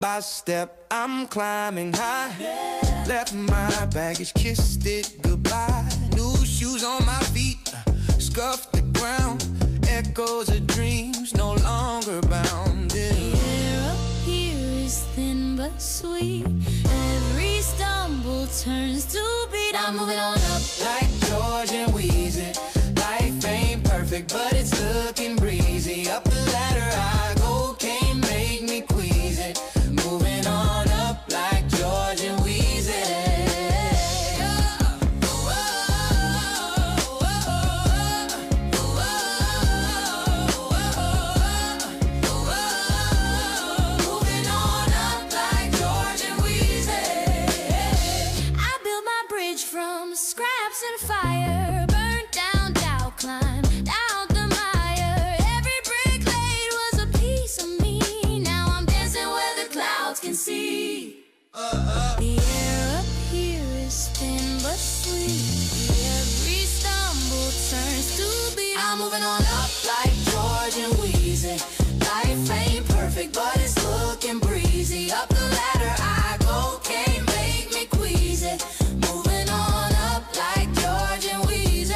By step, I'm climbing high. Left my baggage, kissed it goodbye. New shoes on my feet, scuffed the ground. Echoes of dreams, no longer bound. The air up here is thin but sweet. Every stumble turns to beat. I'm moving on up like George and Wheezy. Life ain't perfect, but it's looking breezy. Up the ladder I go, can't make me queasy. Moving on up like George and Wheezy. Moving on up like George and Wheezy. I built my bridge from scraps and fire. Burnt down, down, climb down the mire. Every brick laid was a piece of me. Now I'm dancing where the clouds can see. The air up here is thin but sweet. Every stumble turns to beat. I'm moving on up like George and Wheezy. Life ain't perfect, but it's looking breezy. Up the ladder I go, can't make me queasy. Moving on up like George and Wheezy.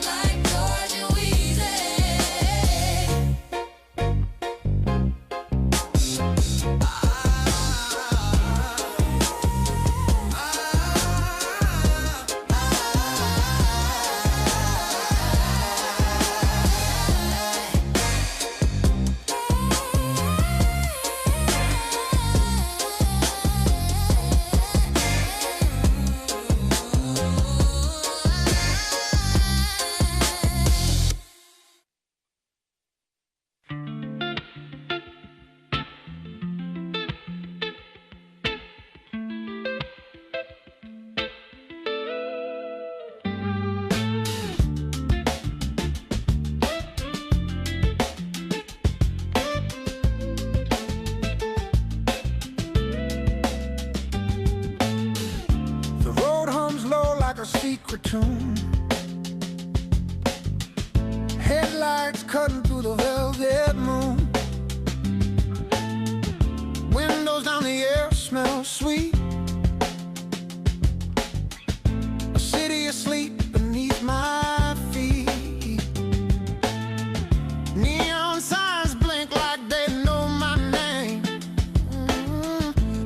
Like George and Wheezy. The road hums low like a secret tune. Headlights cutting through the velvet moon. Windows down, the air smells sweet. A city asleep beneath my feet. Neon signs blink like they know my name.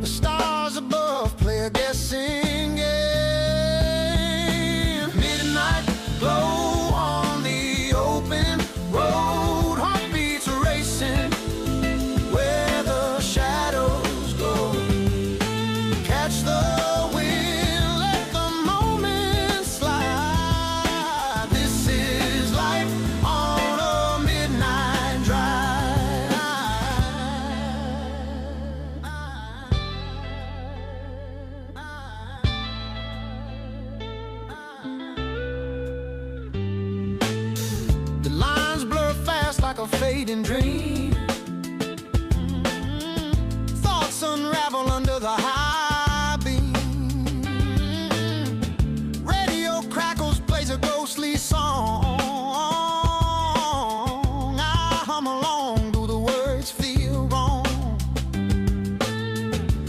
The stars above play a guessing game. Midnight glow on the open road. Heartbeats are racing where the shadows go. Catch the wind, let the moment slide. This is life on a midnight drive. The lines blur fast like a fading dream. Thoughts unravel under the high beam. Radio crackles, plays a ghostly song. I hum along, do the words feel wrong?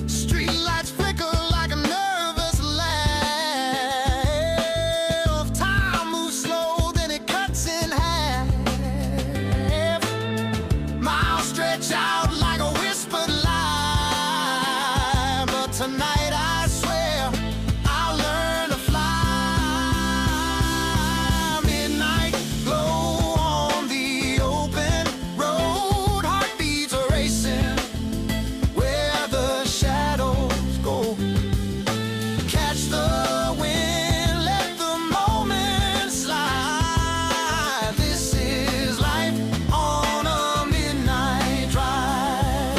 Streetlights flicker like a nervous laugh. Time moves slow, then it cuts in half. Miles stretch out like a whispered lie. But tonight I swear I'll learn to fly. Midnight glow on the open road. Heartbeats are racing where the shadows go. Catch the wind, let the moment slide. This is life on a midnight drive.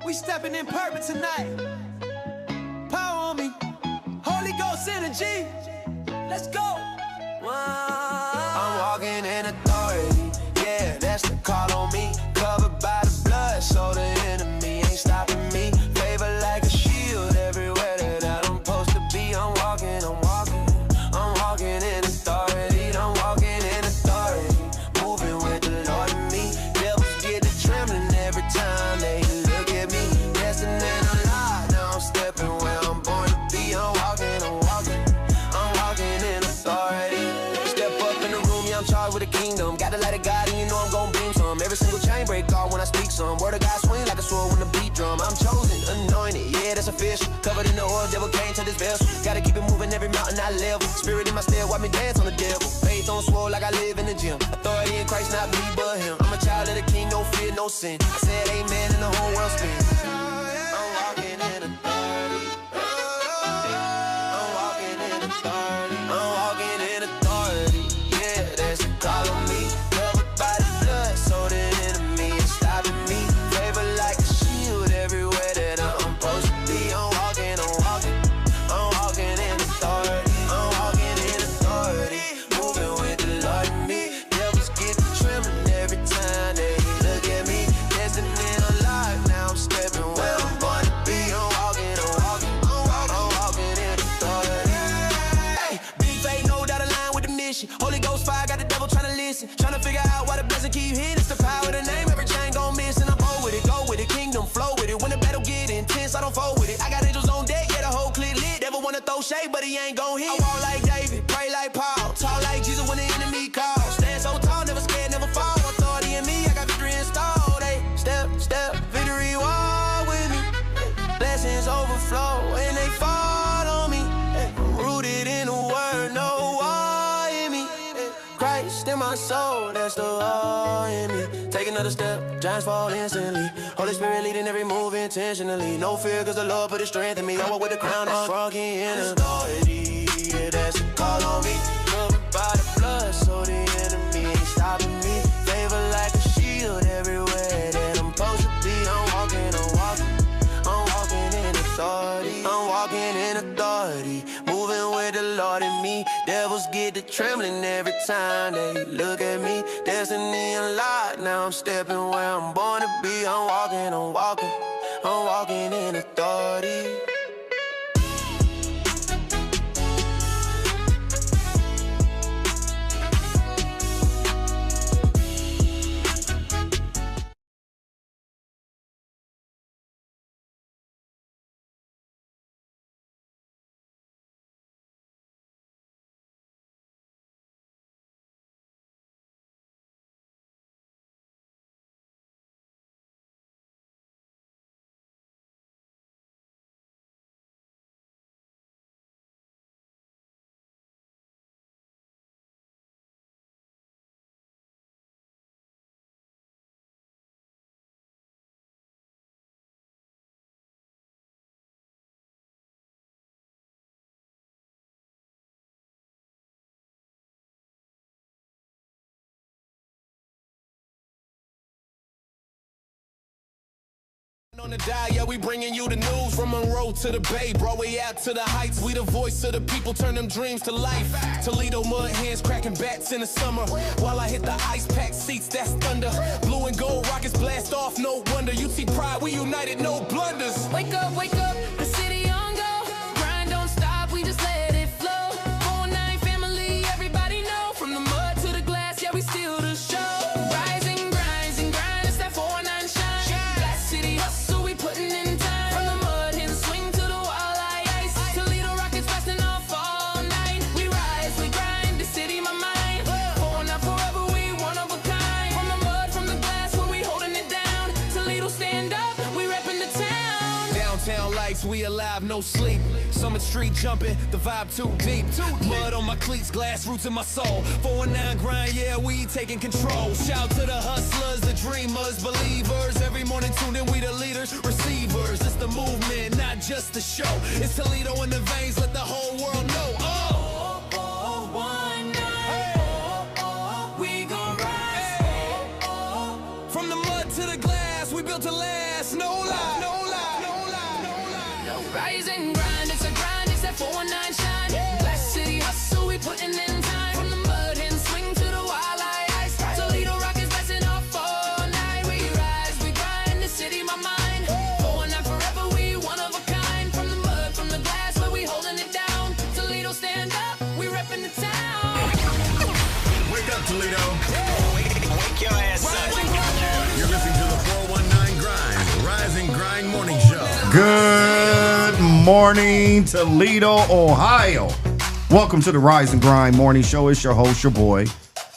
We stepping in purpose tonight. Power on me. Holy Ghost energy. Let's go. I'm walking in authority. Yeah, that's the call on me. Covered by the blood, so the enemy ain't stopping me. Favor like a shield everywhere that I'm supposed to be. I'm walking in authority. I'm walking in authority. Moving with the Lord in me. Devils get to trembling every time they look at me. Destined and alive, now I'm stepping where I'm born to be. I'm walking in authority. Step up in the room, yeah, I'm charged with the kingdom. Got the light of God and you know I'm gon' beam some. Every single chain break off when I speak some. Word of God swing like a sword when the beat drum. I'm chosen, anointed, yeah, that's official. Covered in the oil, devil came to this vessel. Gotta keep it moving every mountain I level. Spirit in my step, watch me dance on the devil. Faith on swole like I live in the gym. Authority in Christ, not me but him. I'm a child of the king, no fear, no sin. I said amen and the whole world spins. I'm walking in authority. I'm walking in authority. I'm walking in authority. Yeah, that's the call on me. Covered by the blood, so the enemy ain't stopping me. Favor like a shield everywhere that I'm supposed to be. I'm walking in authority. I'm walking in authority. Moving with the Lord in me. Devils get to trembling every time they look at me. Destined and alive, now I'm stepping where I'm born to be. I'm walking in authority. Hey, big faith, no doubt align with the mission. Holy Ghost fire, got the devil trying to listen. Trying to figure out why the blessing keep hitting. It's the power of the name, every chain gon' miss. And I'm bold with it, go with it, kingdom flow with it. When the battle get intense, I don't fold with it. I got angels on deck, yeah, the whole clip lit. Devil wanna throw shade, but he ain't gon' hit. I walk like David, pray like Paul. Talk like Jesus when the enemy calls. Stand so tall, never scared, never fall. Authority in me, I got victory installed. Hey, step, victory walk with me. Blessings overflow and they fall on me. Rooted in the word, no war in me. Christ in my soul, that's the war in me. Take another step, giants fall instantly. Holy Spirit leading every move intentionally. No fear, cause the Lord put his strength in me. I walk with the crown, that's walking in authority. Yeah, that's a call on me. Covered by the blood, so the enemy ain't stopping me. Favor like a shield everywhere that I'm supposed to be. I'm walking in authority. I'm walking in authority. Moving with the Lord in me. Devils get to trembling every time they look at me. Destiny unlocked, now I'm stepping where I'm born to be. I'm walking in authority. On the dial, yeah, we bringing you the news from Monroe to the Bay, Broadway out to the heights. We the voice of the people, turn them dreams to life. Toledo mud hands cracking bats in the summer, while I hit the ice-packed seats, that's thunder. Blue and gold rockets blast off, no wonder. UT Pride, we united, no blunders. Wake up, the city on go. Grind don't stop, we just let it flow. 4-9 family, everybody know. From the mud to the glass, yeah, we steal the show. Rise and grind, it's that 4-9 shine. Black city hustle, we putting in time. From the mud, hit the swing to the wall like ice. Toledo rockets blasting off all night. We rise, we grind, the city my mind. Pouring out forever, we one of a kind. From the mud, from the glass, where we holding it down. Toledo stand up, we repping the town. Downtown lights, we alive, no sleep. Summit Street jumping, the vibe too deep. Mud on my cleats, glass roots in my soul. 4-9 grind, yeah, we taking control. Shout to the hustlers, the dreamers, believers. Every morning tuned in, we the leaders, receivers. It's the movement, not just the show. It's Toledo in the veins, let the whole world know. One night, we gon' rise. From the mud to the glass, we built to last, no lie, no lie. and grind. It's a grind, it's that 419 shine. Glass City hustle, we putting in time. From the mud and swing to the wildlife ice. Toledo Rockets blasting off all night. We rise, we grind, the city my mind. 419 forever, we one of a kind. From the mud, from the glass, where we holding it down. Toledo stand up, we repping the town. Wake up, Toledo. Wake your ass up. You're listening to the 419 Grind, Rise and Grind Morning Show. Good morning, Toledo, Ohio. Welcome to the Rise and Grind Morning Show. It's your host, your boy,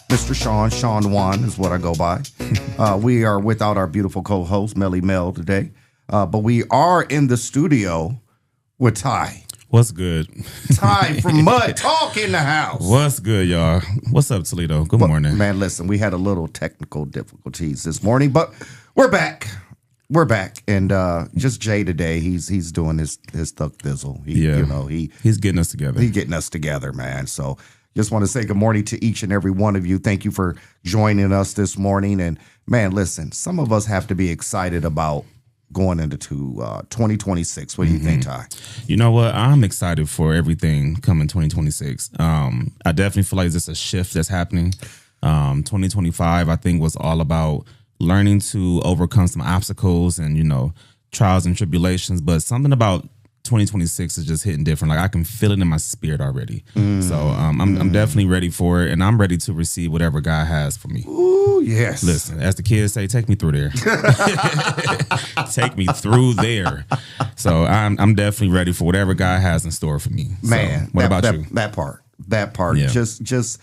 Mr. Shawn Juan is what I go by. We are without our beautiful co-host, Melly today. But we are in the studio with Ty. What's good? Ty from Mud Talk in the house. What's good, y'all? What's up, Toledo? Good morning. Man, listen, we had a little technical difficulties this morning, but we're back. We're back. And just Jay today, he's doing his thuck thizzle. He's getting us together. He's getting us together, man. So just want to say good morning to each and every one of you. Thank you for joining us this morning. And man, listen, some of us have to be excited about going into 2026. What do you think, Ty? You know what? I'm excited for everything coming 2026. I definitely feel like there's a shift that's happening. 2025, I think, was all about learning to overcome some obstacles and, trials and tribulations. But something about 2026 is just hitting different. Like, I can feel it in my spirit already. So I'm definitely ready for it, and I'm ready to receive whatever God has for me. Ooh, yes. Listen, as the kids say, take me through there. Take me through there. So I'm definitely ready for whatever God has in store for me. Man, so, what about you? That part, Yeah. just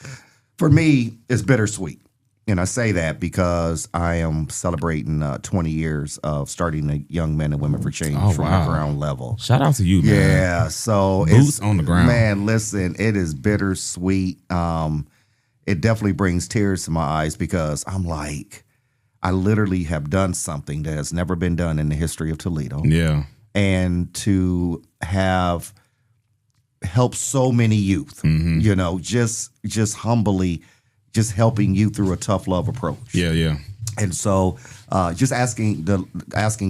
for me, is bittersweet. And I say that because I am celebrating 20 years of starting the Young Men and Women for Change from the ground level. Shout out to you, man. Yeah, so Boots on the ground. Man, listen, it is bittersweet. It definitely brings tears to my eyes because I'm like, I literally have done something that has never been done in the history of Toledo. Yeah. And to have helped so many youth, just humbly, just helping you through a tough love approach. Yeah. And so just asking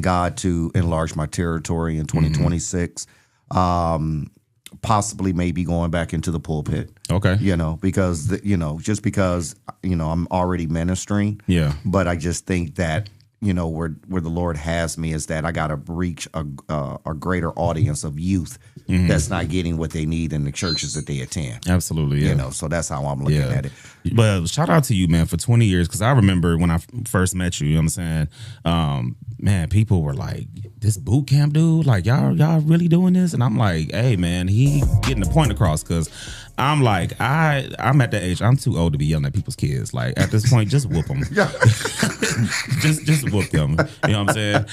God to enlarge my territory in 2026, possibly maybe going back into the pulpit. Okay. Because just because I'm already ministering. Yeah. But I just think that where the Lord has me is that I got to reach a greater audience of youth that's not getting what they need in the churches that they attend. Absolutely, yeah. So that's how I'm looking at it. But shout out to you, man, for 20 years, because I remember when I first met you, know what I'm saying? Man, people were like, this boot camp dude, like, y'all really doing this? And I'm like, hey, man, he getting the point across, because I'm like, I'm at that age, I'm too old to be yelling at people's kids. Like, at this point, just whoop them. just whoop them. You know what I'm saying?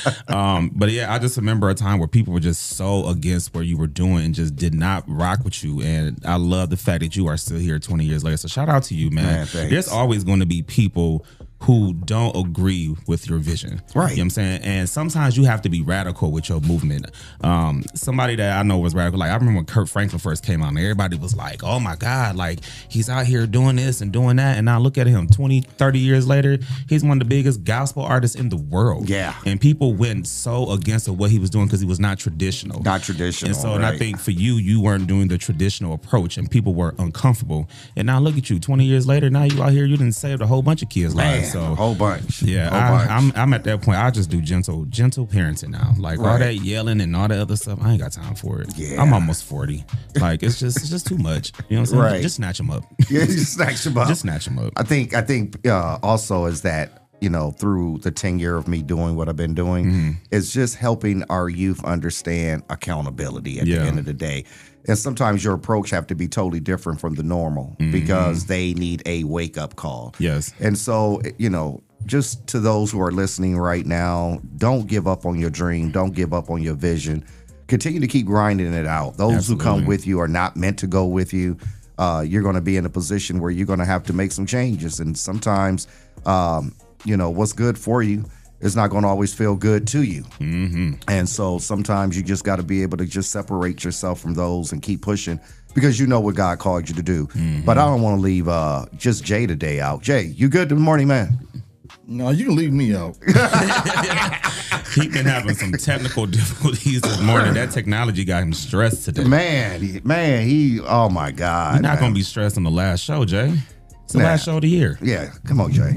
But yeah, I just remember a time where people were just so against what you were doing and just did not rock with you. And I love the fact that you are still here 20 years later. So shout out to you, man. There's always going to be people who don't agree with your vision. Right. You know what I'm saying? And sometimes you have to be radical with your movement. Somebody that I know was radical. Like, I remember when Kurt Franklin first came out and everybody was like, oh my God, like, he's out here doing this and doing that. And now look at him 20, 30 years later, he's one of the biggest gospel artists in the world. Yeah. And people went so against what he was doing because he was not traditional. Not traditional. And so, and I think for you weren't doing the traditional approach and people were uncomfortable. And now look at you, 20 years later, now you out here, you done saved a whole bunch of kids' lives. So, a whole bunch. Yeah, I'm at that point. I just do gentle parenting now. Like all that yelling and all that other stuff, I ain't got time for it. Yeah. I'm almost 40. Like it's just too much. You know what I'm saying? Right. Just snatch them up. Yeah, just snatch them up. Just snatch them up. I think also is that through the tenure of me doing what I've been doing, it's just helping our youth understand accountability at the end of the day. And sometimes your approach have to be totally different from the normal because they need a wake-up call. Yes. And so, just to those who are listening right now, don't give up on your dream. Don't give up on your vision. Continue to keep grinding it out. Those who come with you are not meant to go with you. You're going to be in a position where you're going to have to make some changes. And sometimes, what's good for you is not going to always feel good to you. And so sometimes you just got to be able to just separate yourself from those and keep pushing because you know what God called you to do. But I don't want to leave just Jay today out. Jay, you good this morning, man? No, you can leave me out. He been having some technical difficulties this morning. That technology got him stressed today. Man, he oh my God. You're not going to be stressed on the last show, Jay. It's the last show of the year. Yeah, come on, Jay.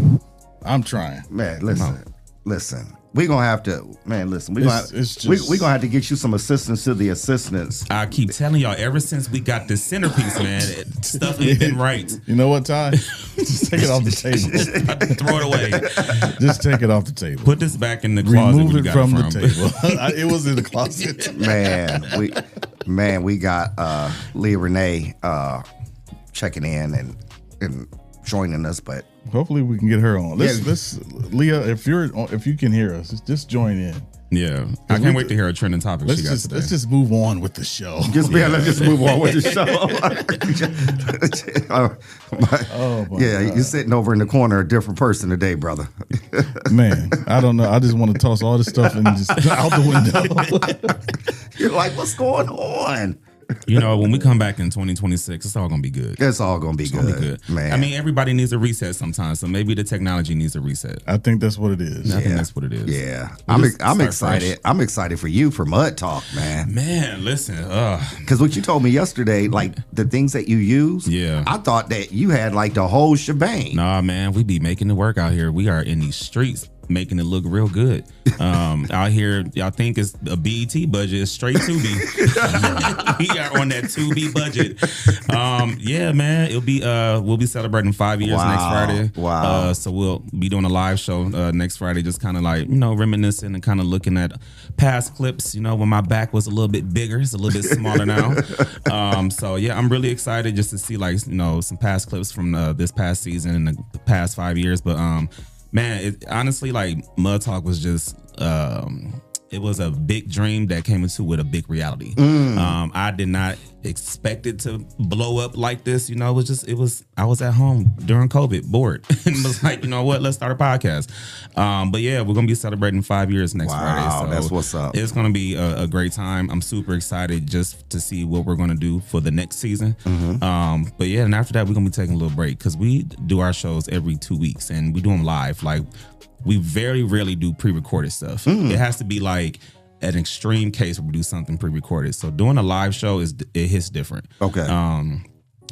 I'm trying. Man, listen. We're going to have to, man, listen. We're going to have to get you some assistance to the assistants. I keep telling y'all, ever since we got this centerpiece, man, stuff ain't been right. You know what, Ty? Just take it off the table. Throw it away. Just take it off the table. Put this back in the closet. Remove it from the table. It was in the closet. We got Leah Renee checking in and joining us, but hopefully we can get her on. Let's Leah, if you can hear us, just join in. Yeah, I can't wait to hear a trending topic she got today. Let's just move on with the show. Let's just move on with the show. You're sitting over in the corner, a different person today, brother. Man, I don't know. I just want to toss all this stuff and just out the window. You're like, what's going on? You know, when we come back in 2026, it's all gonna be good. It's all gonna be good, man. I mean, everybody needs a reset sometimes, so maybe the technology needs a reset. I think that's what it is. I think that's what it is. Yeah, I'm excited. Fresh. I'm excited for you for Mud Talk, man. Man, listen, because what you told me yesterday, like the things that you use. Yeah, I thought that you had like the whole shebang. Nah, man, we be making it work out here. We are in these streets, making it look real good. Out here, y'all think it's a BET budget, it's straight Tubi. We are on that Tubi budget. Yeah, man, it'll be we'll be celebrating 5 years next Friday. Wow. So we'll be doing a live show next Friday, just kind of like, you know, reminiscing and kind of looking at past clips, you know, when my back was a little bit bigger, it's a little bit smaller now. So yeah, I'm really excited just to see, like, you know, some past clips from this past season and the past 5 years. But man, it honestly, like, Mud Talk was just it was a big dream that came into with a big reality. I did not expect it to blow up like this. You know, I was at home during COVID, bored, and was like, you know what, let's start a podcast. But yeah, we're gonna be celebrating 5 years next Friday. So that's what's up. It's gonna be a great time. I'm super excited just to see what we're gonna do for the next season. But yeah, and after that, we're gonna be taking a little break because we do our shows every 2 weeks and we do them live. Like, we very rarely do pre-recorded stuff. It has to be like an extreme case where we do something pre-recorded. So doing a live show it hits different. Okay. I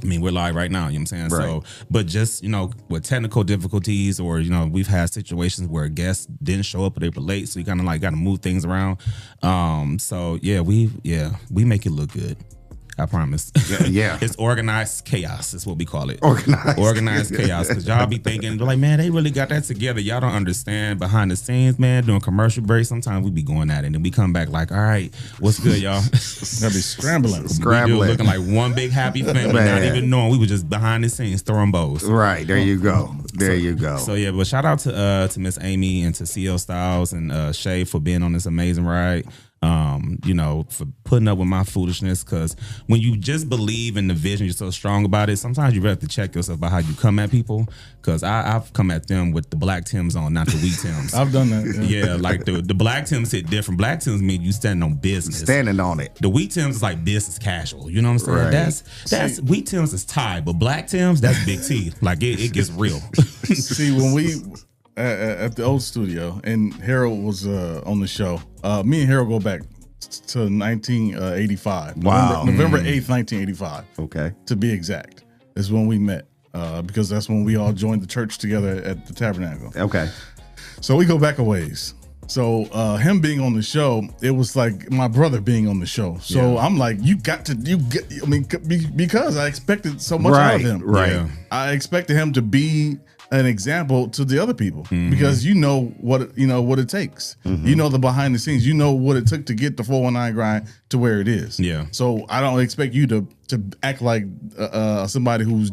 mean, we're live right now, you know what I'm saying? Right. So, but just, you know, with technical difficulties, or, you know, we've had situations where guests didn't show up or they were late, so you kind of like got to move things around. So yeah, we make it look good. I promise. Yeah. It's organized chaos is what we call it. Organized chaos. Because y'all be thinking, they're like, man, they really got that together. Y'all don't understand behind the scenes, man, doing commercial breaks. Sometimes we be going at it and then we come back like, all right, what's good, y'all? They'll be scrambling. We do, looking like one big happy family, not even knowing we were just behind the scenes throwing bows. Right. There you go. You go. So yeah, but shout out to Miss Amy and to CL Styles and Shay for being on this amazing ride. You know, for putting up with my foolishness, because when you just believe in the vision, you're so strong about it, sometimes you have to check yourself about how you come at people, because I've come at them with the black Timbs on, not the wheat Timbs. I've done that. Yeah, like the black Timbs hit different. Black Timbs mean you standing on business. Standing on it. The wheat Timbs is like business casual. You know what I'm saying? Right. That's wheat Timbs is Thai, but black Timbs, that's big T. Like it gets real. See, when we at the old studio and Harold was on the show, me and Harold go back to 1985. Wow. November 8th, 1985. Okay. To be exact, is when we met, because that's when we all joined the church together at the Tabernacle. Okay. So we go back a ways. So him being on the show, it was like my brother being on the show. So I'm like, because I expected so much out of him. Right. Yeah. I expected him to be an example to the other people, because you know what it takes. You know the behind the scenes. You know what it took to get the 419 grind to where it is. Yeah. So I don't expect you to act like somebody who's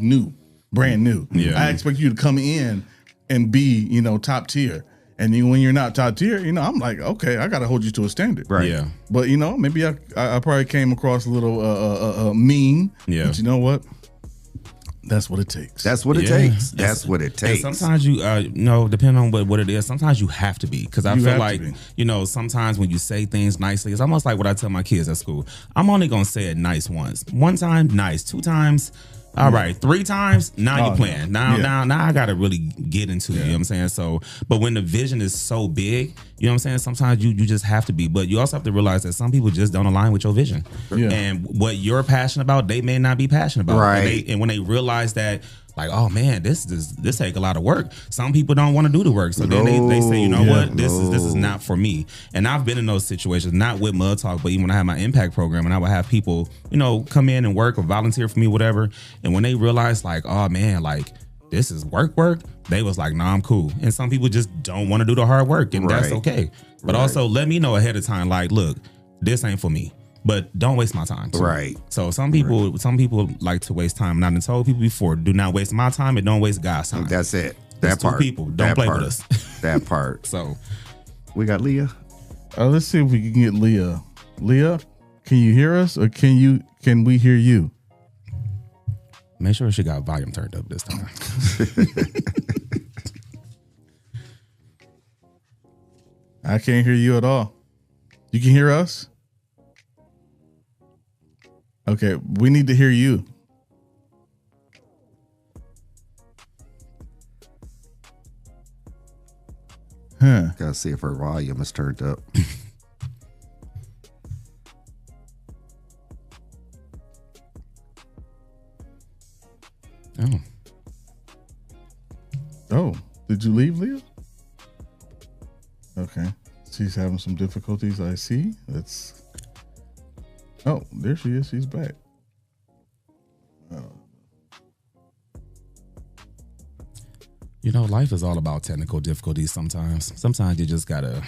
brand new. Yeah. I expect you to come in and be, top tier. And then when you're not top tier, I'm like, okay, I got to hold you to a standard. Right. Yeah. But, maybe I probably came across a little mean. Yeah. But you know what? That's what it takes. That's what it takes. That's what it takes. And sometimes you, depending on what it is, sometimes you have to be. Because I feel like, sometimes when you say things nicely, it's almost like what I tell my kids at school. I'm only going to say it nice once. One time, nice. 2 times, All right, 3 times. Now you're playing. Now I gotta really get into it. You know what I'm saying? So, but when the vision is so big, you know what I'm saying? Sometimes you just have to be. But you also have to realize that some people just don't align with your vision. Yeah. And what you're passionate about, they may not be passionate about. Right. And when they realize that, like, oh man, this take a lot of work. Some people don't want to do the work, so then they say, you know what, this is not for me. And I've been in those situations, not with Mud Talk, but even when I had my impact program, and I would have people, you know, come in and work or volunteer for me, whatever. And when they realize, like, oh man, like this is work, they was like, nah, I'm cool. And some people just don't want to do the hard work, and that's okay. But also let me know ahead of time, like, look, this ain't for me. But don't waste my time. Right. So some people like to waste time. And I've told people before, do not waste my time and don't waste God's time. That's it. That's part. 2 people. Don't play with us. That part. So we got Leah. Let's see if we can get Leah. Leah, can you hear us, or can we hear you? Make sure she got volume turned up this time. I can't hear you at all. You can hear us? Okay, we need to hear you. Gotta see if her volume is turned up. Oh, did you leave, Leah? Okay, she's having some difficulties. I see. Oh, there she is. She's back. You know, life is all about technical difficulties sometimes. Sometimes you just gotta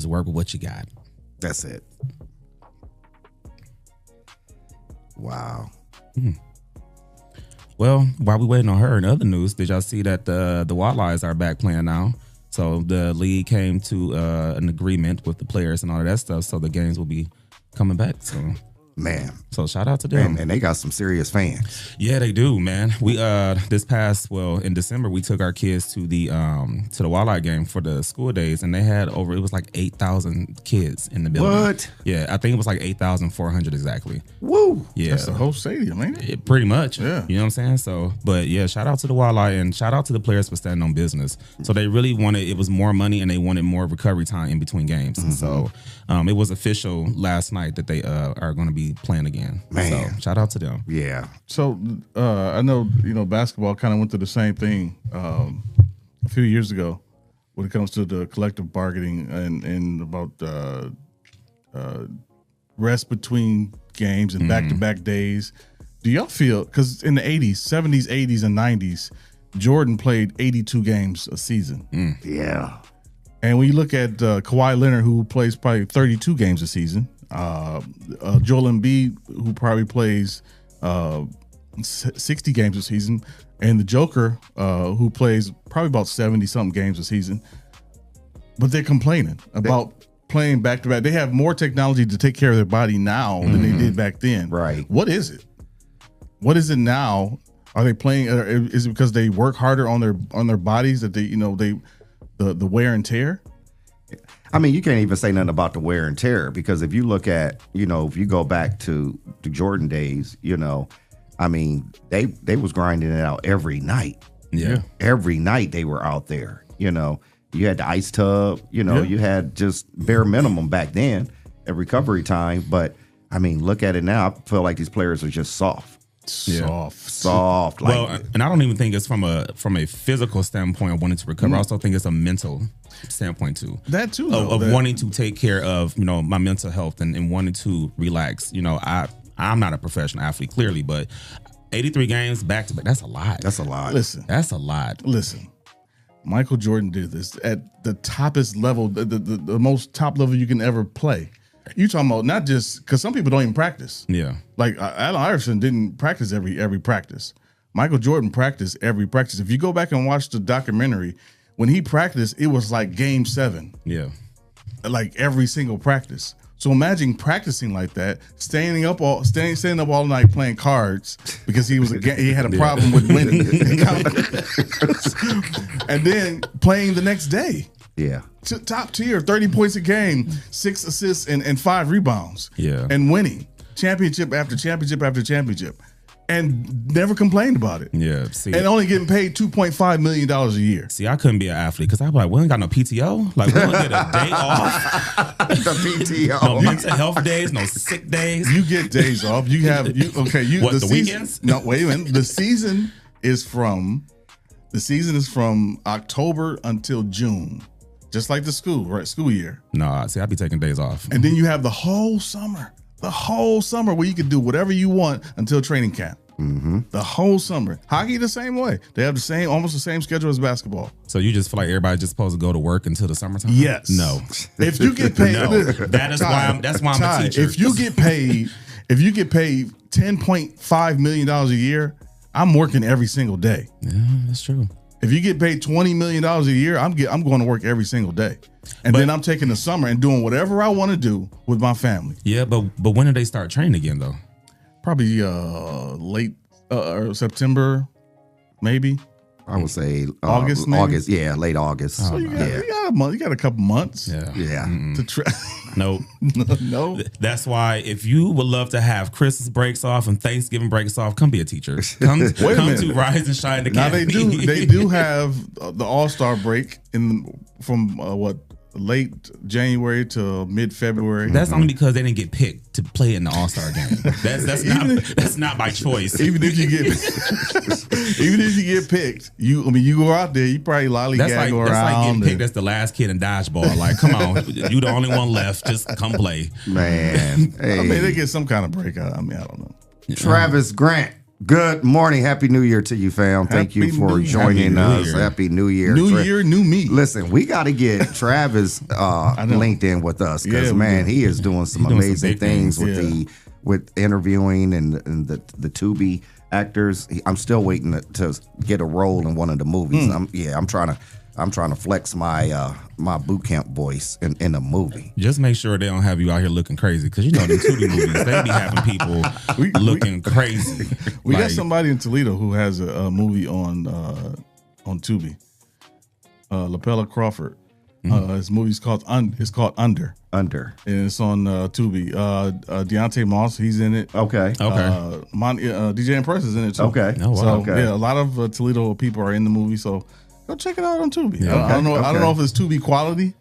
work with what you got. That's it. Wow. Well, while we waiting on her, in other news, did y'all see that the Wildlies are back playing now? So the league came to an agreement with the players and all of that stuff. So the games will be coming back. So man, so shout out to them. And they got some serious fans. Yeah, they do, man. We in December we took our kids to the Wildlife game for the school days, and they had it was like 8,000 kids in the building. What? Yeah, I think it was like 8,400 exactly. Woo! Yeah, that's the whole stadium, ain't it? Pretty much. Yeah, you know what I'm saying. So, but yeah, shout out to the Wildlife and shout out to the players for standing on business. So they really wanted, it was more money and they wanted more recovery time in between games. Mm-hmm. So it was official last night that they are going to be playing again. Man, so shout out to them. Yeah. So I know basketball kind of went through the same thing a few years ago when it comes to the collective bargaining and about rest between games and back-to-back days. Do y'all feel, because in the 80s, 70s, 80s, and 90s, Jordan played 82 games a season. Yeah. And when you look at Kawhi Leonard, who plays probably 32 games a season, Joel Embiid, who probably plays 60 games a season, and the Joker, who plays probably about 70-something games a season, but they're complaining about playing back-to-back. They have more technology to take care of their body now than they did back then. Right. What is it? What is it now? Are they playing? Is it because they work harder on their bodies that the wear and tear? I mean, you can't even say nothing about the wear and tear, because if you look at, if you go back to the Jordan days, I mean, they was grinding it out every night. Yeah. Every night they were out there. You had the ice tub, you had just bare minimum back then at recovery time. But I mean, look at it now. I feel like these players are just soft. Soft. Well, and I don't even think it's from a physical standpoint of wanting to recover. I also think it's a mental standpoint too. That too, of wanting to take care of my mental health and wanting to relax. I'm not a professional athlete, clearly, but 83 games back to back, that's a lot. That's a lot. Listen, that's a lot. Listen, Michael Jordan did this at the toppest level, the most top level you can ever play. You talking about not just because some people don't even practice. Yeah, like Allen Iverson didn't practice every practice. Michael Jordan practiced every practice. If you go back and watch the documentary, when he practiced, it was like Game 7. Yeah, like every single practice. So imagine practicing like that, staying up all night playing cards because he had a problem with winning, and then playing the next day. Yeah. Top tier, 30 points a game, 6 assists and 5 rebounds. Yeah. And winning championship after championship after championship. and never complained about it. Yeah, see, and only getting paid $2.5 million a year. See, I couldn't be an athlete because I'd be like, we ain't got no PTO. Like, we don't get a day off. The PTO. No mental health days, no sick days. You get days off. You have What, the weekends? No, wait a minute. The season is from October until June. Just like the school year. No, see, I'd be taking days off. And then you have the whole summer where you can do whatever you want until training camp. The whole summer. Hockey the same way. They have almost the same schedule as basketball. So you just feel like everybody's just supposed to go to work until the summertime? Yes. No. If you get paid, no. That's why I'm a teacher. If you get paid $10.5 million a year, I'm working every single day. Yeah, that's true. If you get paid $20 million a year, I'm going to work every single day. And then I'm taking the summer and doing whatever I want to do with my family. Yeah, but when do they start training again, though? Probably late September, maybe. I would say August, maybe? August, yeah, late August. So you got a month. You got a couple months. Yeah. To try. Nope. No. That's why if you would love to have Christmas breaks off and Thanksgiving breaks off, come be a teacher. Come to Rise and Shine Academy. Now they do have the All-Star break from late January to mid-February. That's only because they didn't get picked to play in the All-Star game. That's not by choice. Even if you get picked, you go out there, you probably lollygag around. That's like getting picked as the last kid in dodgeball. Like, come on, you the only one left. Just come play, man. Hey. I mean, they get some kind of break. I don't know. Travis Grant. Good morning. Happy New Year to you, fam. Thank you for joining us. Happy New Year. New Year, new me. Listen, we got to get Travis linked in with us because, man, he is doing some amazing things with interviewing and the Tubi actors. I'm still waiting to get a role in one of the movies. I'm trying to flex my my boot camp voice in a movie. Just make sure they don't have you out here looking crazy, because you know the Tubi movies, they be having people looking crazy. We got somebody in Toledo who has a movie on Tubi. LaPella Crawford. His movie's called Under. Under. And it's on Tubi. Deontay Moss, he's in it. Okay. DJ Impress is in it too. Okay. Oh, wow. So Okay. yeah, a lot of Toledo people are in the movie. So go check it out on Tubi. Yeah. I don't know if it's Tubi quality,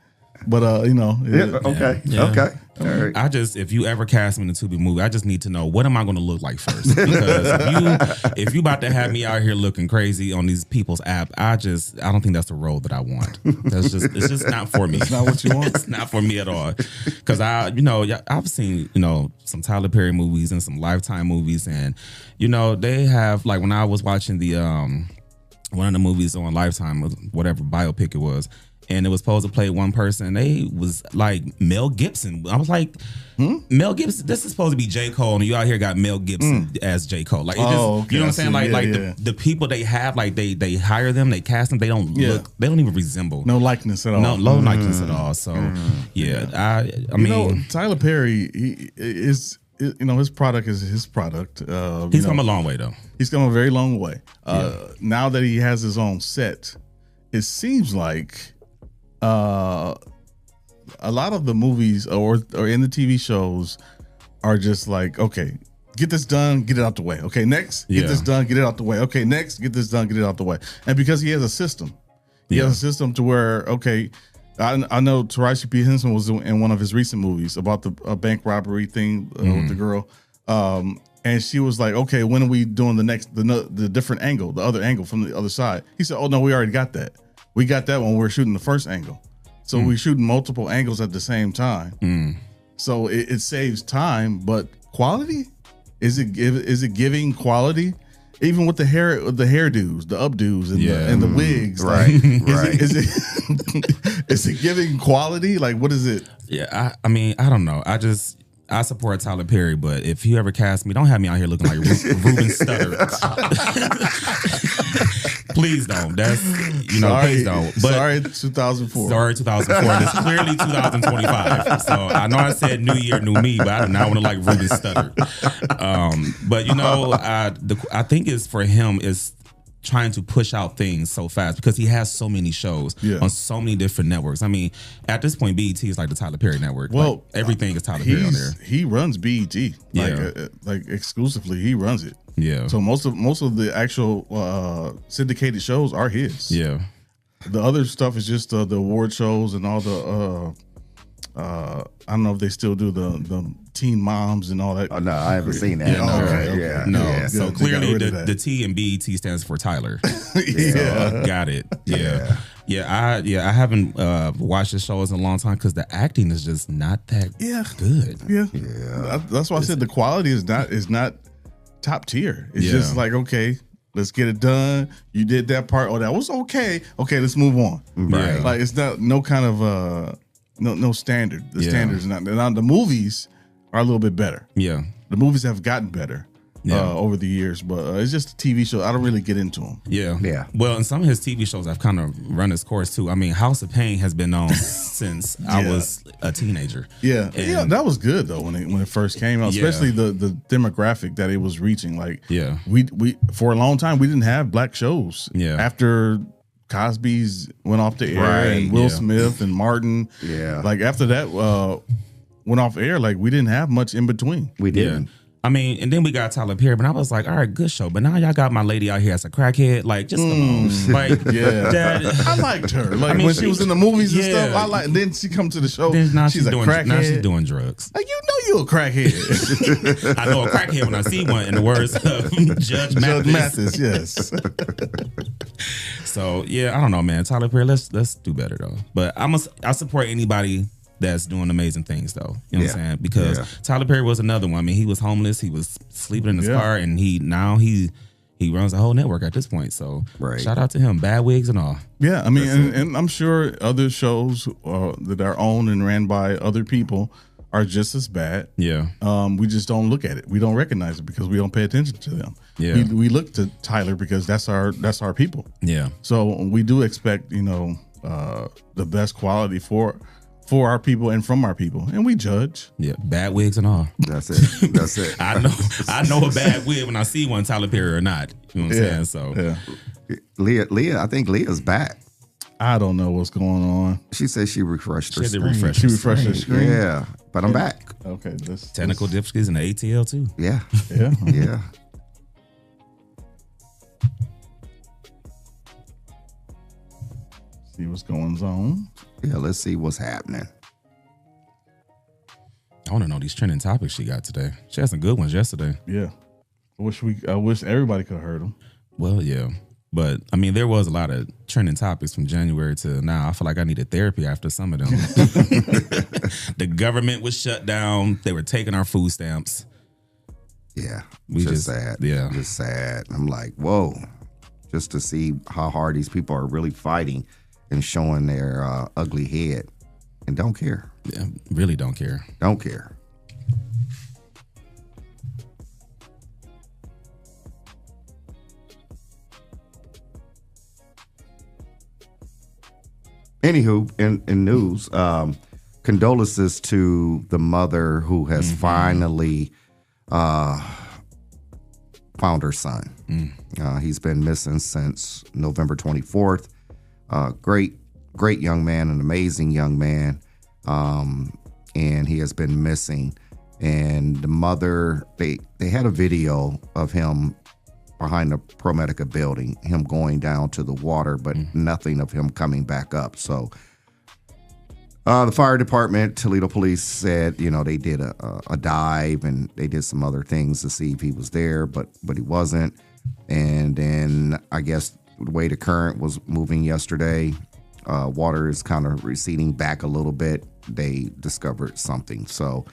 but Okay. Yeah. Okay. All right. If you ever cast me in a Tubi movie, I just need to know, what am I going to look like first? Because if you about to have me out here looking crazy on these people's app, I don't think that's the role that I want. It's just not for me. It's not what you want. It's not for me at all. Because I've seen some Tyler Perry movies and some Lifetime movies, and they have, like, when I was watching the one of the movies on Lifetime, whatever biopic it was, and it was supposed to play one person. They was like Mel Gibson. I was like, Mel Gibson, this is supposed to be J. Cole, and you out here got Mel Gibson as J. Cole. Like, you know what I'm saying? The people they have, like they hire them, they cast them, they don't look, they don't even resemble. No likeness at all. No likeness at all. So I mean, Tyler Perry, his product is his product. He's come a long way though. He's come a very long way. Now that he has his own set, it seems like a lot of the movies or in the TV shows are just like, okay, get this done, get it out the way. Okay, next, get this done, get it out the way. Okay, next, get this done, get it out the way. And because he has a system, has a system to where, okay, I know Taraji P. Henson was in one of his recent movies about the bank robbery thing with the girl. And she was like, okay, when are we doing the different angle, the other angle from the other side? He said, oh, no, we already got that. We got that when we're shooting the first angle. So we're shooting multiple angles at the same time. So it saves time, but quality? Is it giving quality? Even with the hairdos, the updos, and the wigs, right? Is it giving quality? Like, what is it? Yeah, I mean, I don't know. I support Tyler Perry, but if you ever cast me, don't have me out here looking like Ruben Studdard. Please don't. That's please don't. But sorry, 2004. Sorry, 2004. And it's clearly 2025. So I know I said New Year, new me, but I do not want to like Ruben Studdard. But I think it's for him is trying to push out things so fast because he has so many shows on so many different networks. I mean, at this point, BET is like the Tyler Perry network. Well, like, everything is Tyler Perry on there. He runs BET, like exclusively. He runs it. Yeah. So most of the actual syndicated shows are his. Yeah. The other stuff is just the award shows and all the. I don't know if they still do the teen moms and all that. Oh, no, I haven't seen that. Okay. No. Yeah. So clearly the T in BET stands for Tyler. So, got it. Yeah. I haven't watched the shows in a long time because the acting is just not that good. Yeah. That's why I said the quality is not top tier. It's just like, okay, let's get it done. You did that part. Oh, that was okay. Okay, let's move on. Right. Like it's not no kind of no standard. The standards not. Now the movies are a little bit better. Yeah. The movies have gotten better over the years, but it's just a TV show. I don't really get into them. Yeah. Well, and some of his TV shows have kind of run its course too. I mean, House of Pain has been on since I was a teenager. Yeah. And that was good though when it first came out, especially the demographic that it was reaching. Like we for a long time we didn't have black shows. Yeah. After Cosby's went off the air and Will Smith and Martin. Yeah. Like after that went off air, like we didn't have much in between. We didn't. I mean, and then we got Tyler Perry, but I was like, all right, good show. But now y'all got my lady out here as a crackhead. Like, just come on. Like, I liked her. Like, when she was in the movies and stuff, I like. Then she come to the show. Now she's a doing, crackhead. Now she's doing drugs. Like, you a crackhead. I know a crackhead when I see one, in the words of Judge Mathis. Yes. So, yeah, I don't know, man. Tyler Perry, let's do better, though. But I support anybody that's doing amazing things, though. You know what I'm saying? Because Tyler Perry was another one. I mean, he was homeless. He was sleeping in his car, and he runs a whole network at this point. So shout out to him. Bad wigs and all. Yeah, I mean, and I'm sure other shows that are owned and ran by other people are just as bad. Yeah. We just don't look at it. We don't recognize it because we don't pay attention to them. Yeah. We look to Tyler because that's our people. Yeah. So we do expect, the best quality for our people and from our people, and we judge. Yeah, bad wigs and all. That's it. I know a bad wig when I see one, Tyler Perry or not. You know what I'm saying? So Leah, I think Leah's back. I don't know what's going on. She said she refreshed her screen. She refreshed her screen. Yeah, but I'm back. Okay, technical difficulties in the ATL too. Yeah. Yeah. See what's going on. Yeah, let's see what's happening. I want to know these trending topics she got today. She had some good ones yesterday. Yeah. I wish everybody could have heard them. Well, yeah. But, I mean, there was a lot of trending topics from January to now. I feel like I needed therapy after some of them. The government was shut down. They were taking our food stamps. Yeah. Just sad. Yeah. Just sad. I'm like, whoa. Just to see how hard these people are really fighting and showing their ugly head and don't care. Yeah, really don't care. Don't care. Anywho, in news, condolences to the mother who has finally found her son. He's been missing since November 24th. Great young man, an amazing young man, and he has been missing. And the mother, they had a video of him behind the ProMedica building, him going down to the water, but nothing of him coming back up. So the fire department, Toledo Police said, they did a dive and they did some other things to see if he was there, but he wasn't. And then I guess the way the current was moving yesterday, water is kind of receding back a little bit. They discovered something. So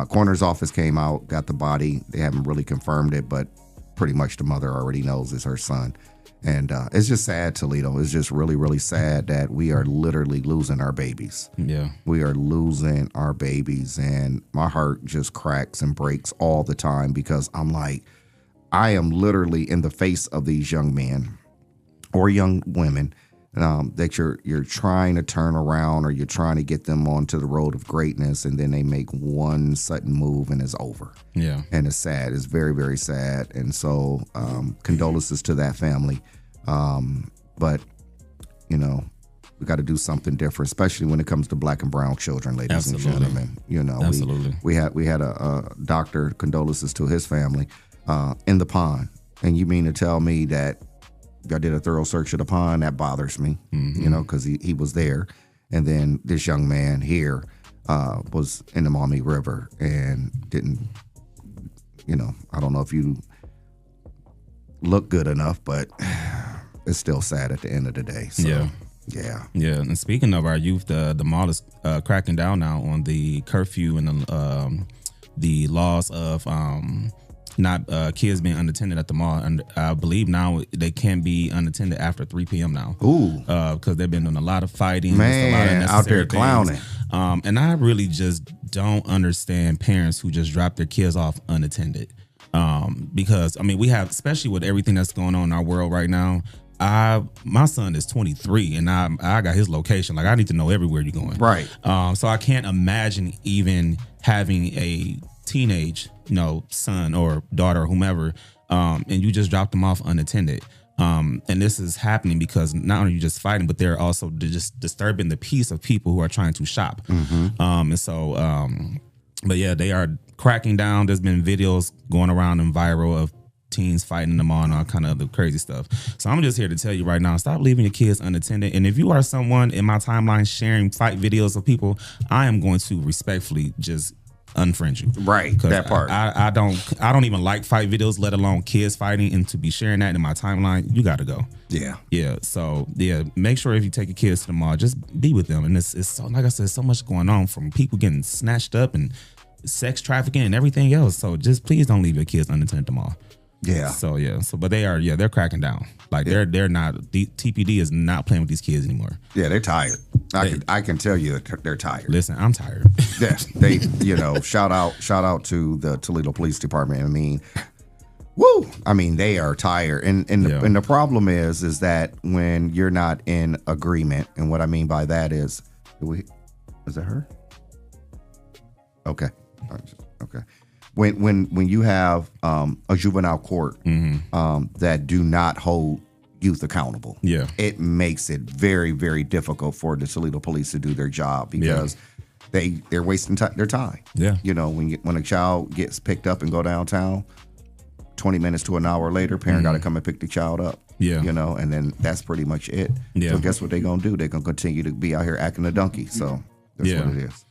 coroner's office came out, got the body. They haven't really confirmed it, but pretty much the mother already knows it's her son. And it's just sad, Toledo. It's just really, really sad that we are literally losing our babies. Yeah. We are losing our babies. And my heart just cracks and breaks all the time because I'm like, I am literally in the face of these young men or young women that you're trying to turn around or you're trying to get them onto the road of greatness, and then they make one sudden move and it's over. Yeah. And it's sad. It's very, very sad. And so condolences to that family. But you know, we got to do something different, especially when it comes to black and brown children, ladies and gentlemen. You know, we had a doctor, condolences to his family, in the pond. And you mean to tell me that I did a thorough search of the pond? That bothers me, you know, because he was there. And then this young man here was in the Maumee River and didn't, you know, I don't know if you look good enough, but it's still sad at the end of the day. So, yeah. And speaking of our youth, the mall is cracking down now on the curfew and the laws of not kids being unattended at the mall. And I believe now they can be unattended after 3 p.m. now. Ooh. Because they've been doing a lot of fighting. Man, a lot of out there things. clowning. And I really just don't understand parents who just drop their kids off unattended. Because, I mean, we have, especially with everything that's going on in our world right now, my son is 23 and I got his location. Like, I need to know everywhere you're going. Right. So I can't imagine even having a teenage, you know, son or daughter or whomever, and you just drop them off unattended. And this is happening because not only are you just fighting, but they're also just disturbing the peace of people who are trying to shop. And so, but yeah, they are cracking down. There's been videos going around and viral of teens fighting them on all kind of other crazy stuff. So I'm just here to tell you right now, stop leaving your kids unattended. And if you are someone in my timeline sharing fight videos of people, I am going to respectfully just unfriend you. Right, that part. I don't even like fight videos, let alone kids fighting, and to be sharing that in my timeline, you got to go. Yeah. So make sure if you take your kids to the mall, just be with them. And it's so, like I said, so much going on, from people getting snatched up and sex trafficking and everything else. So just please don't leave your kids unattended at the mall. Yeah. So but they're cracking down. Like they're not. TPD is not playing with these kids anymore. Yeah, they're tired. I can tell you they're tired. Listen, I'm tired. Yeah, they, you know, shout out to the Toledo Police Department. I mean, woo! I mean, they are tired, and the problem is that when you're not in agreement, and what I mean by that is it her? Okay. When you have a juvenile court that do not hold youth accountable, it makes it very, very difficult for the Toledo Police to do their job, because they're wasting their time. Yeah, you know, when a child gets picked up and go downtown, 20 minutes to an hour later, parent got to come and pick the child up. Yeah, you know, and then that's pretty much it. Yeah. So guess what they're gonna do? They're gonna continue to be out here acting a donkey. So that's what it is.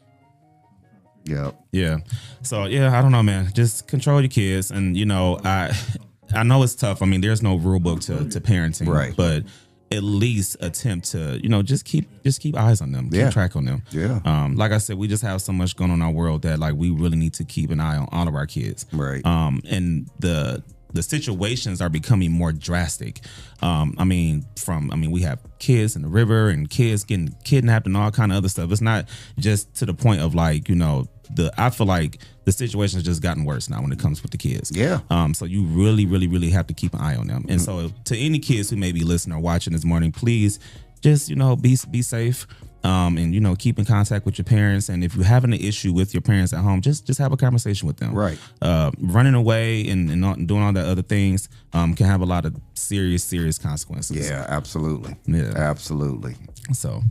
Yeah. So I don't know, man. Just control your kids, and you know, I know it's tough. I mean, there's no rule book to parenting, right? But at least attempt to, you know, just keep eyes on them, keep track on them. Yeah. Like I said, we just have so much going on in our world that like we really need to keep an eye on all of our kids. Right. And the situations are becoming more drastic. We have kids in the river and kids getting kidnapped and all kind of other stuff. It's not just to the point of like, you know, I feel like the situation has just gotten worse now when it comes with the kids. Yeah. So you really, really, really have to keep an eye on them. And so to any kids who may be listening or watching this morning, please just, you know, be safe. And you know, keep in contact with your parents, and if you're having an issue with your parents at home, just have a conversation with them. Right. Running away and doing all the other things can have a lot of serious consequences. Yeah, absolutely. Yeah, absolutely. So,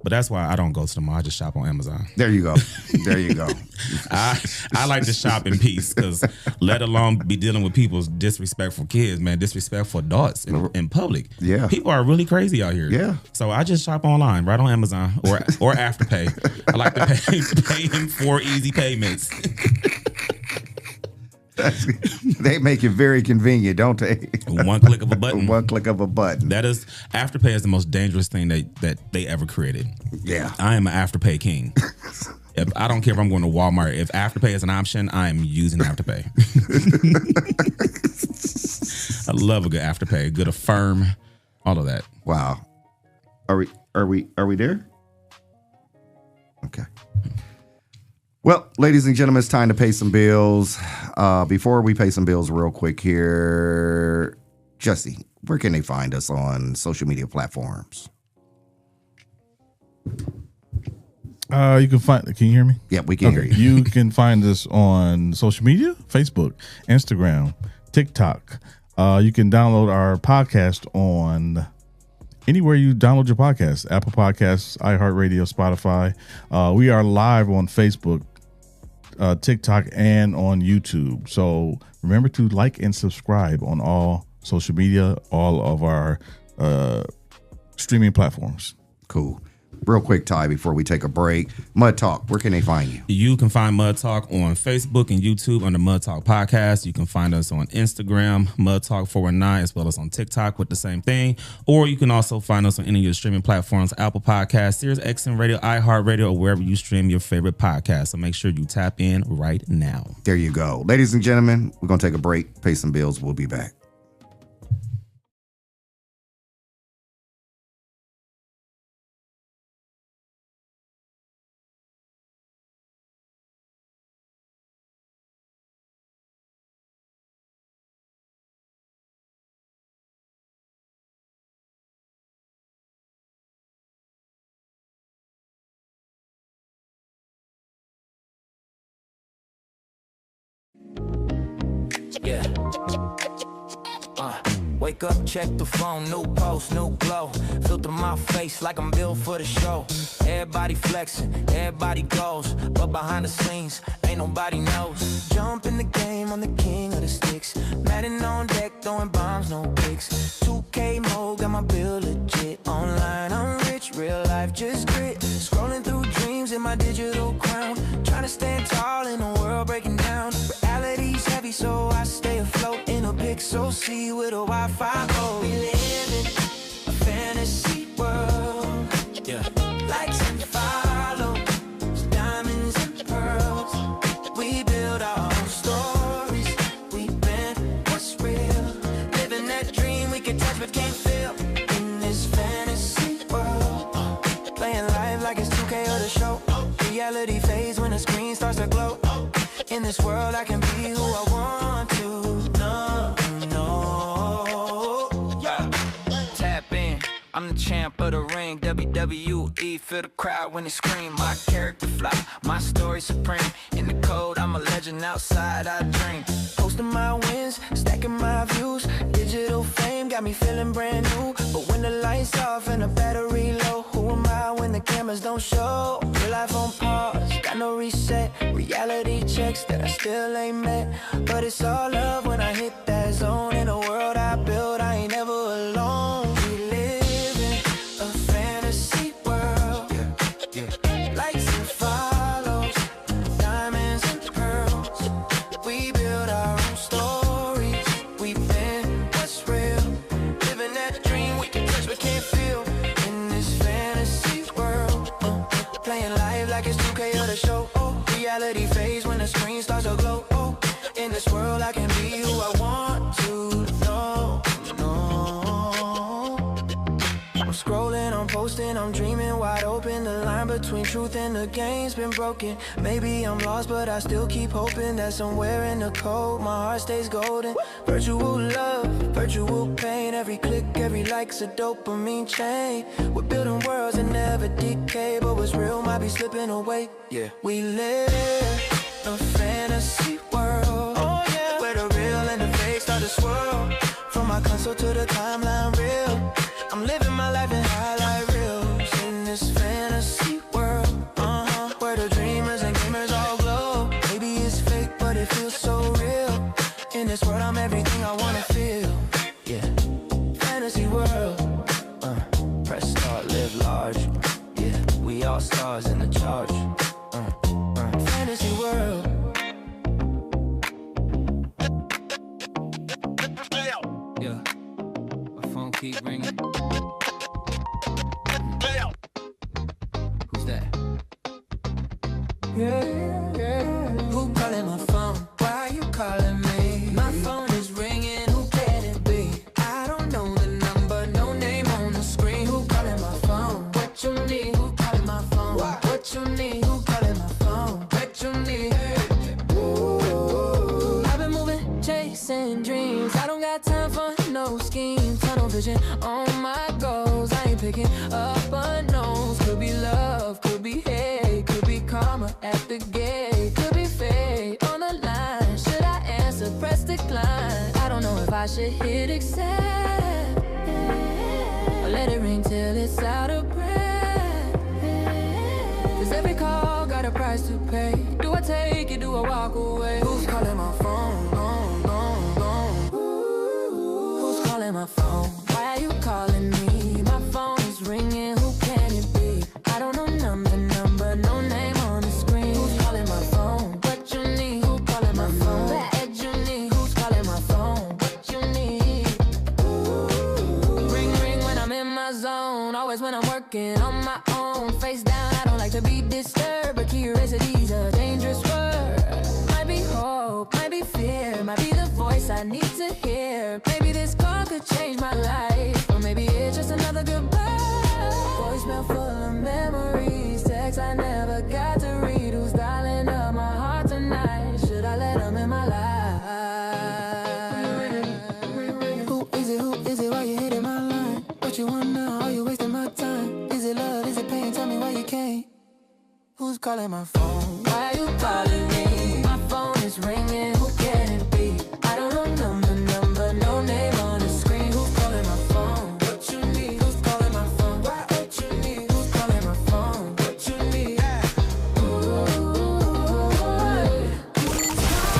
but that's why I don't go to the mall. I just shop on Amazon. There you go. I like to shop in peace, because let alone be dealing with people's disrespectful kids, man, disrespectful adults in public. Yeah. People are really crazy out here. Yeah. So I just shop online, right on Amazon or Afterpay. I like to pay in 4 easy payments. They make it very convenient, don't they? One click of a button. One click of a button. That is, Afterpay is the most dangerous thing that they ever created. Yeah. I am an Afterpay king. I don't care if I'm going to Walmart. If Afterpay is an option, I am using Afterpay. I love a good Afterpay, good Affirm, all of that. Wow. Are we there? Okay. Well, ladies and gentlemen, it's time to pay some bills. Before we pay some bills real quick here, Jesse, where can they find us on social media platforms? You can find. Can you hear me? Yeah, we can hear you. You can find us on social media: Facebook, Instagram, TikTok, You can download our podcast on anywhere you download your podcast, Apple Podcasts, iHeartRadio, Spotify. We are live on Facebook, TikTok, and on YouTube. So remember to like and subscribe on all social media, all of our streaming platforms. Cool. Real quick, Ty, before we take a break, Mud Talk, where can they find you? You can find Mud Talk on Facebook and YouTube under Mud Talk Podcast. You can find us on Instagram, Mud Talk 419, as well as on TikTok with the same thing. Or you can also find us on any of your streaming platforms, Apple Podcasts, Sirius XM Radio, iHeartRadio, or wherever you stream your favorite podcast. So make sure you tap in right now. There you go. Ladies and gentlemen, we're going to take a break, pay some bills. We'll be back. Yeah. Wake up, check the phone, new post, new glow. Filter my face like I'm built for the show. Everybody flexing, everybody goes, but behind the scenes, ain't nobody knows. Jump in the game, I'm the king of the sticks. Madden on deck, throwing bombs, no picks. 2K mode, got my bill legit. Online, I'm rich, real life, just grit. Scrolling through dreams in my digital crown. Trying to stand tall in a world breaking down. Reality's heavy, so I stay afloat in a Pixel C with a Wi-Fi code. We live in a fantasy world. Yeah. Likes and follows, diamonds and pearls. We build our own stories. We bend what's real. Living that dream we can touch but can't feel. In this fantasy world, playing life like it's 2K or the show. Reality fades when the screen starts to glow. In this world I can be who I want to. No. Yeah. Tap in. I'm the champ of the ring. WWE. Feel the crowd when they scream. My character fly. My story supreme. In the code, I'm a legend. Outside I dream. Posting my wins, stacking my views. Digital fame got me feeling brand new. But when the lights off and the battery low, who am I when the cameras don't show? Real life on pause, got no reset. Reality checks that I still ain't met. But it's all love when I hit that zone. In a world I built, I ain't never alone. We live in a fantasy world. Lights and follows, diamonds and pearls. We build our own stories. We been what's real. Living that dream we can touch but can't feel. In this fantasy world, playing life like it's 2K or the show. Reality fades when the screen starts to glow. In this world I can be who I want to. I'm scrolling, I'm posting, I'm dreaming wide open. The line between truth and the game's been broken. Maybe I'm lost, but I still keep hoping that somewhere in the code my heart stays golden. Virtual love, virtual pain. Every click, every like's a dopamine chain. We're building worlds that never decay, but what's real might be slipping away. Yeah, we live a fantasy world. Oh yeah, where the real and the fake start to swirl. From my console to the timeline real. I'm living my life in highlight reels. In this fantasy world, where the dreamers and gamers all glow. Maybe it's fake, but it feels so real. In this world, I'm everything I wanna feel. Yeah, fantasy world. Press start, live large. Yeah, we all stars in the charge. Fantasy world. Yeah, my phone keep ringing. Who's that? Yeah. Who calling my phone? Why are you calling me? My phone is ringing. Who can it be? I don't know the number. No name on the screen. Who calling my phone? What you need? Who calling my phone? What you need? Who calling my phone? What you need? Ooh. I've been moving, chasing dreams. I don't got time for no scheme. Tunnel vision on my goals. I ain't picking up unknowns. Could be love, could be hate, could be karma at the gate, could be fate on the line. Should I answer, press decline? I don't know if I I should hit accept, or let it ring till it's out of breath. Cause every call got a price to pay. Do I take it? Do I walk away? Who's calling my phone? Who's calling my phone? Why are you calling me? My phone is ringing. Who can it be? I don't know number, no name on the screen. Who's calling my phone? What you need? Who calling my phone? What you need? Who's calling my phone? What you need? Ring, ring when I'm in my zone. Always when I'm working on my own. Face down, I don't like to be disturbed, but curiosity's a dangerous word. Might be hope, might be fear, might be the voice I need to hear. Maybe this call could change my life, or maybe it's just another goodbye. Voicemail full of memories, texts I never got to read. Who's dialing up my heart tonight? Should I let them in my life? Who is it? Why you hitting my line? What you want now? Are you wasting my time? Is it love? Is it pain? Tell me why you can't. Who's calling my phone? Why are you calling me? My phone is ringing. Who can it be? I don't know number, no name on the screen. Who's calling my phone? What you need? Who's calling my phone? What you need? Who's calling my phone? What you need?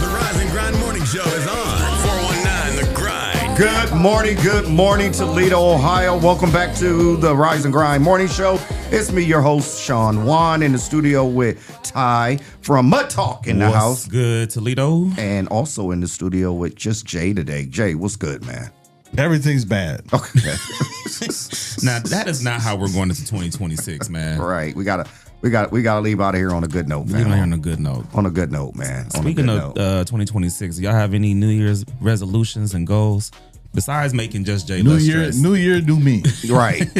The Rise and Grind Morning Show is on. 419 The Grind. Good morning, Toledo, Ohio. Welcome back to the Rise and Grind Morning Show. It's me, your host, Shawn, Juan, in the studio with Ty from Mud Talk in the What's house. good, Toledo? And also in the studio with just Jay today. Jay, what's good, man? Everything's bad. Okay. Now, that is not how we're going into 2026, man. Right. We gotta leave out of here on a good note, man. We're on a good note. On a good note, man. Speaking of 2026, y'all have any New Year's resolutions and goals besides making Just Jay less stressed? New year, new me. Right.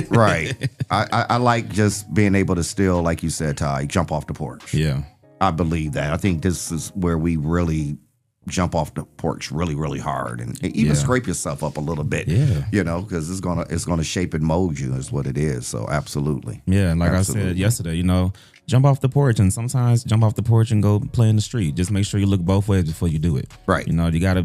I like just being able to still, like you said, Ty, jump off the porch. Yeah. I believe that. I think this is where we really jump off the porch really, really hard and even scrape yourself up a little bit. Yeah. You know, because it's gonna shape and mold you is what it is. So absolutely. Yeah, and like I said yesterday, you know, jump off the porch, and sometimes jump off the porch and go play in the street. Just make sure you look both ways before you do it. Right. You know, you gotta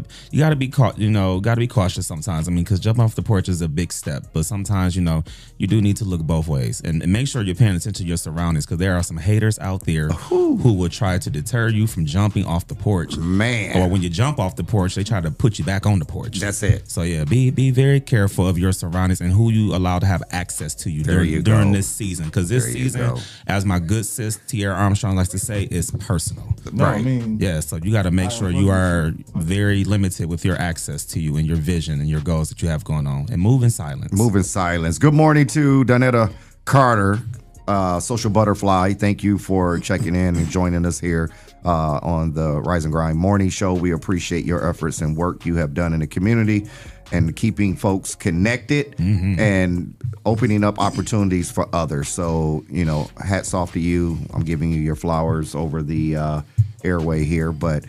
be caught. You know, gotta be cautious sometimes. I mean, because jumping off the porch is a big step, but sometimes you know you do need to look both ways and make sure you're paying attention to your surroundings, because there are some haters out there who will try to deter you from jumping off the porch. Man. Or when you jump off the porch, they try to put you back on the porch. That's it. So yeah, be very careful of your surroundings and who you allow to have access to you during this season, because this season, as my good sis Tierra Armstrong likes to say, is personal. Right. I mean, yeah, so you got to make sure you are very limited with your access to you and your vision and your goals that you have going on, and move in silence. Good morning to Donetta Carter, Social Butterfly. Thank you for checking in and joining us here on the Rise and Grind Morning Show. We appreciate your efforts and work you have done in the community and keeping folks connected and opening up opportunities for others. So, you know, hats off to you. I'm giving you your flowers over the airway here, but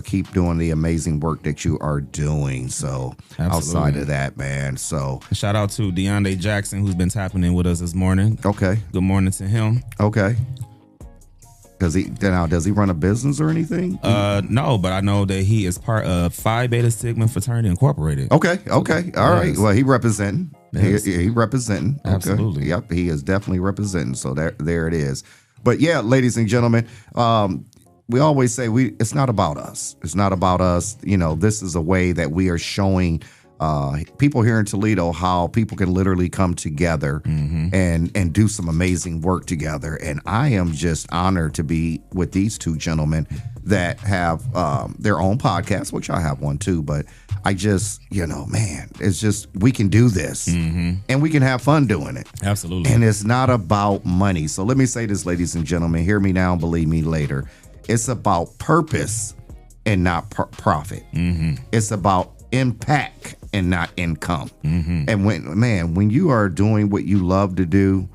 keep doing the amazing work that you are doing. So outside of that, man. So shout out to Deonde Jackson, who's been tapping in with us this morning. Okay. Good morning to him. Okay. Does he run a business or anything? No, but I know that he is part of Phi Beta Sigma Fraternity Incorporated. Okay. All right. Well, he representing. Yes. He representing. Okay. Absolutely. Yep. He is definitely representing. So there it is. But yeah, ladies and gentlemen, we always say it's not about us. It's not about us. You know, this is a way that we are showing people here in Toledo how people can literally come together and do some amazing work together. And I am just honored to be with these two gentlemen that have their own podcast, which I have one too. But I just, you know, man, it's just, we can do this and we can have fun doing it. Absolutely. And it's not about money. So let me say this, ladies and gentlemen, hear me now, believe me later. It's about purpose and not profit. It's about impact and not income. And when you are doing what you love to do,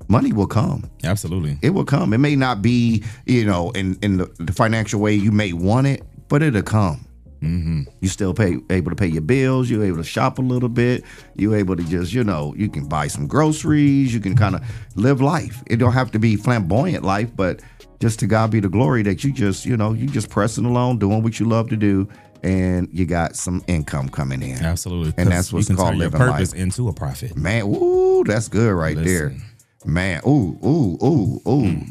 money will come. Absolutely. It will come. It may not be, you know, in the financial way you may want it, but it'll come. You still able to pay your bills. You're able to shop a little bit. You're able to just, you know, you can buy some groceries. You can kind of live life. It don't have to be flamboyant life, but just to God be the glory that you just, you know, you just pressing along, doing what you love to do, and you got some income coming in. Absolutely. And that's what's you can called turn your living purpose life. into a profit. Man, ooh, that's good right there. Man, ooh.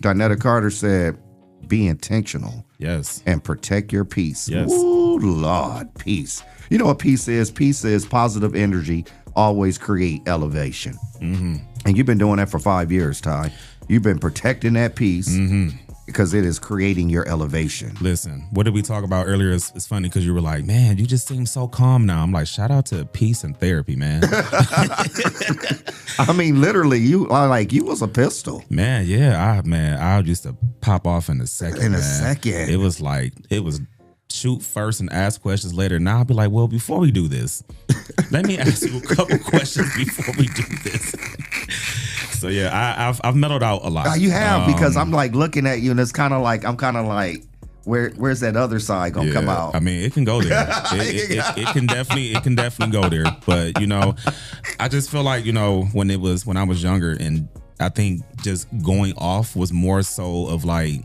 Donetta Carter said, be intentional. Yes. And protect your peace. Yes. Ooh, Lord, peace. You know what peace is? Peace is positive energy, always create elevation. Mm-hmm. And you've been doing that for 5 years, Ty. You've been protecting that peace. Mm-hmm. Because it is creating your elevation. Listen, what did we talk about earlier? It's funny because you were like, man, you just seem so calm now. I'm like, shout out to peace and therapy, man. I mean, literally, you was a pistol. Man, yeah. I used to pop off in a second. It was like, shoot first and ask questions later. Now I'll be like, well, before we do this, let me ask you a couple questions before we do this. So yeah, I've mellowed out a lot. You have, because I'm like looking at you, and it's kind of like I'm kind of like, where's that other side gonna come out? I mean, it can go there. It can definitely go there. But I just feel like when I was younger, and I think just going off was more so of like,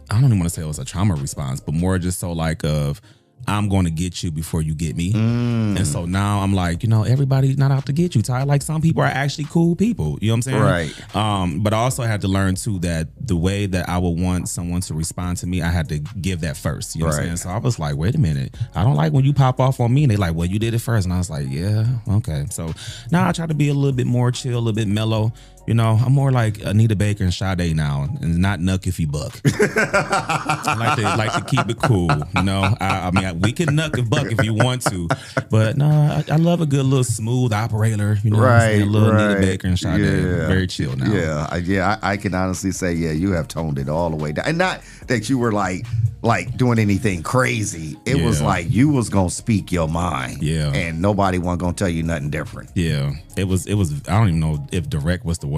I don't even want to say it was a trauma response, but more just so like of, I'm going to get you before you get me. And so now I'm like, everybody's not out to get you, Ty. Like, some people are actually cool people. You know what I'm saying? Right. But I also had to learn too that the way that I would want someone to respond to me, I had to give that first. You know what I'm saying? So I was like, wait a minute. I don't like when you pop off on me and they like, well, you did it first. And I was like, yeah, okay. So now I try to be a little bit more chill, a little bit mellow. I'm more like Anita Baker and Sade now, and not Nuck if you buck. I like to keep it cool. I mean, we can Nuck and buck if you want to, but no, I love a good little smooth operator. Right, a little right. Anita Baker and Sade. Yeah. Very chill now. Yeah. I can honestly say, you have toned it all the way down, and not that you were like doing anything crazy. It was like you was gonna speak your mind. Yeah. And nobody wasn't gonna tell you nothing different. Yeah. It was. I don't even know if direct was the word.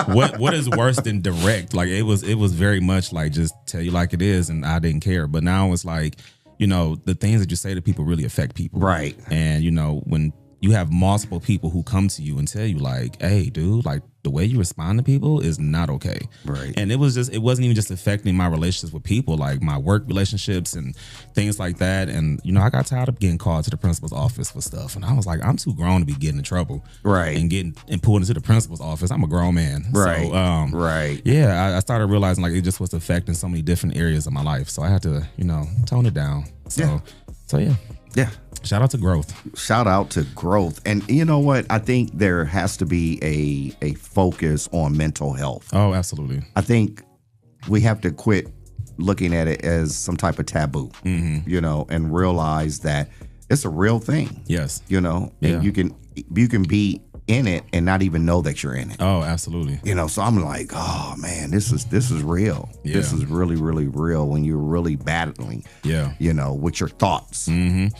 What is worse than direct? Like, it was very much like, just tell you like it is, and I didn't care. But now it's like, the things that you say to people really affect people. Right. And when you have multiple people who come to you and tell you like, hey, dude, like, the way you respond to people is not okay. Right. And it wasn't even just affecting my relationships with people, like my work relationships and things like that. And, I got tired of getting called to the principal's office for stuff. And I was like, I'm too grown to be getting in trouble. Right. And pulled into the principal's office. I'm a grown man. Right. So, right. Yeah, I started realizing like it just was affecting so many different areas of my life. So I had to, tone it down. So yeah. Yeah. Shout out to growth. Shout out to growth. And you know what? I think there has to be a focus on mental health. Oh, absolutely. I think we have to quit looking at it as some type of taboo, and realize that it's a real thing. Yes. And you can be in it and not even know that you're in it. Oh, absolutely. So I'm like, oh man, this is real. Yeah. This is really, really real when you're really battling, with your thoughts, And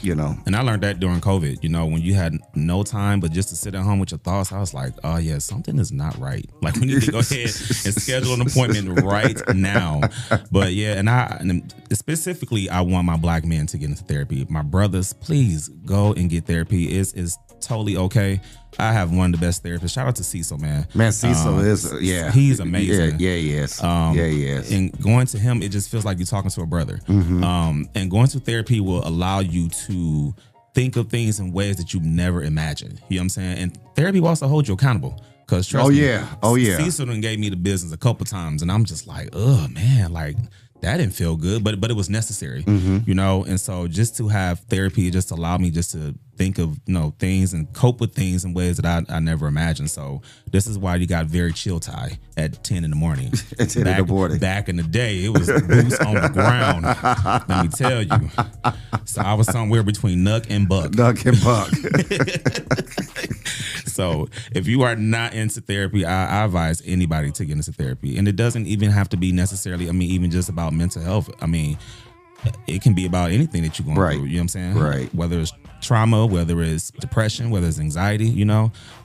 I learned that during COVID, when you had no time, but just to sit at home with your thoughts, I was like, oh yeah, something is not right. Like, we need to go ahead and schedule an appointment right now. But yeah, and specifically, I want my black men to get into therapy. My brothers, please go and get therapy. It's totally okay. I have one of the best therapists. Shout out to Cecil, man. Man, Cecil is, he's amazing. Yeah, yes. And going to him, it just feels like you're talking to a brother. And going to therapy will allow you to think of things in ways that you never imagined. You know what I'm saying? And therapy will also hold you accountable. Because trust me, Cecil done gave me the business a couple times, and I'm just like, oh man, like, that didn't feel good, but it was necessary, and so just to have therapy just allowed me just to think of things and cope with things in ways that I never imagined. So this is why you got very chill, Ty, at 10 in the morning. At 10 in the morning. Back in the day, it was boots on the ground. Let me tell you. So I was somewhere between Nuck and Buck. Nuck and Buck. So if you are not into therapy, I advise anybody to get into therapy. And it doesn't even have to be necessarily, even just about mental health. It can be about anything that you're going through. You know what I'm saying? Right. Whether it's trauma, whether it's depression, whether it's anxiety,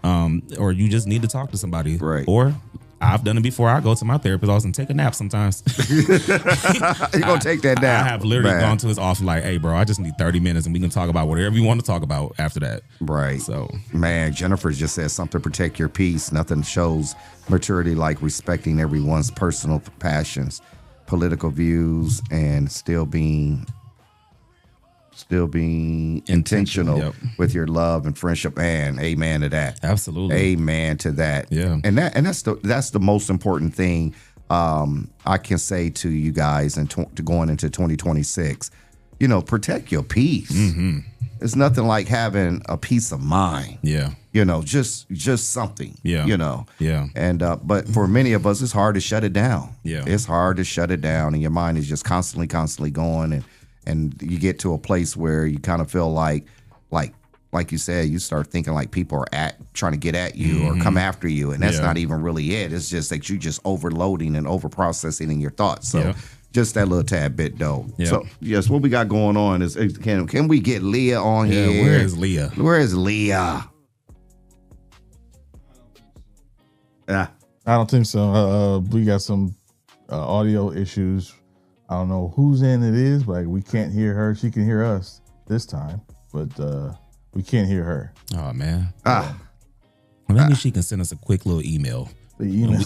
or you just need to talk to somebody. Right. Or I've done it before. I go to my therapist also and take a nap sometimes. You're going to take that nap. I have literally gone to his office like, hey, bro, I just need 30 minutes and we can talk about whatever you want to talk about after that. Right. So, man, Jennifer just said something, protect your peace. Nothing shows maturity like respecting everyone's personal passions, political views, and still being still being intentional with your love and friendship. And amen to that. Absolutely. Amen to that. Yeah. And that's the most important thing I can say to you guys and to going into 2026. You know, protect your peace. Mm-hmm. It's nothing like having a peace of mind. Yeah. You know, just something. Yeah. You know. Yeah. And but for many of us, it's hard to shut it down. Yeah. It's hard to shut it down, and your mind is just constantly going, and you get to a place where you kind of feel like you said, you start thinking like people are trying to get at you or come after you, and that's not even really it. It's just that you just overloading and over processing in your thoughts. So. Just that little tad bit, though. Yeah. So, yes, what we got going on is, can we get Leah on here? Where is Leah? Where is Leah? I don't think so. We got some audio issues. I don't know whose end it is, but we can't hear her. She can hear us this time, but we can't hear her. Oh, man. Well, maybe she can send us a quick little email. We can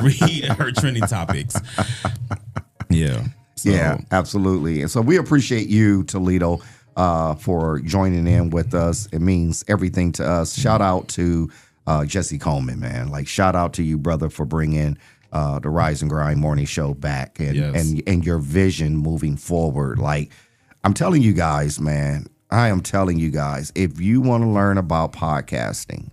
read her trending topics. Yeah. So. Yeah, absolutely. And so we appreciate you, Toledo, for joining in with us. It means everything to us. Shout out to Jesse Coleman, man. Like, shout out to you, brother, for bringing the Rise and Grind morning show back and your vision moving forward. Like, I'm telling you guys, man, I am telling you guys, if you want to learn about podcasting,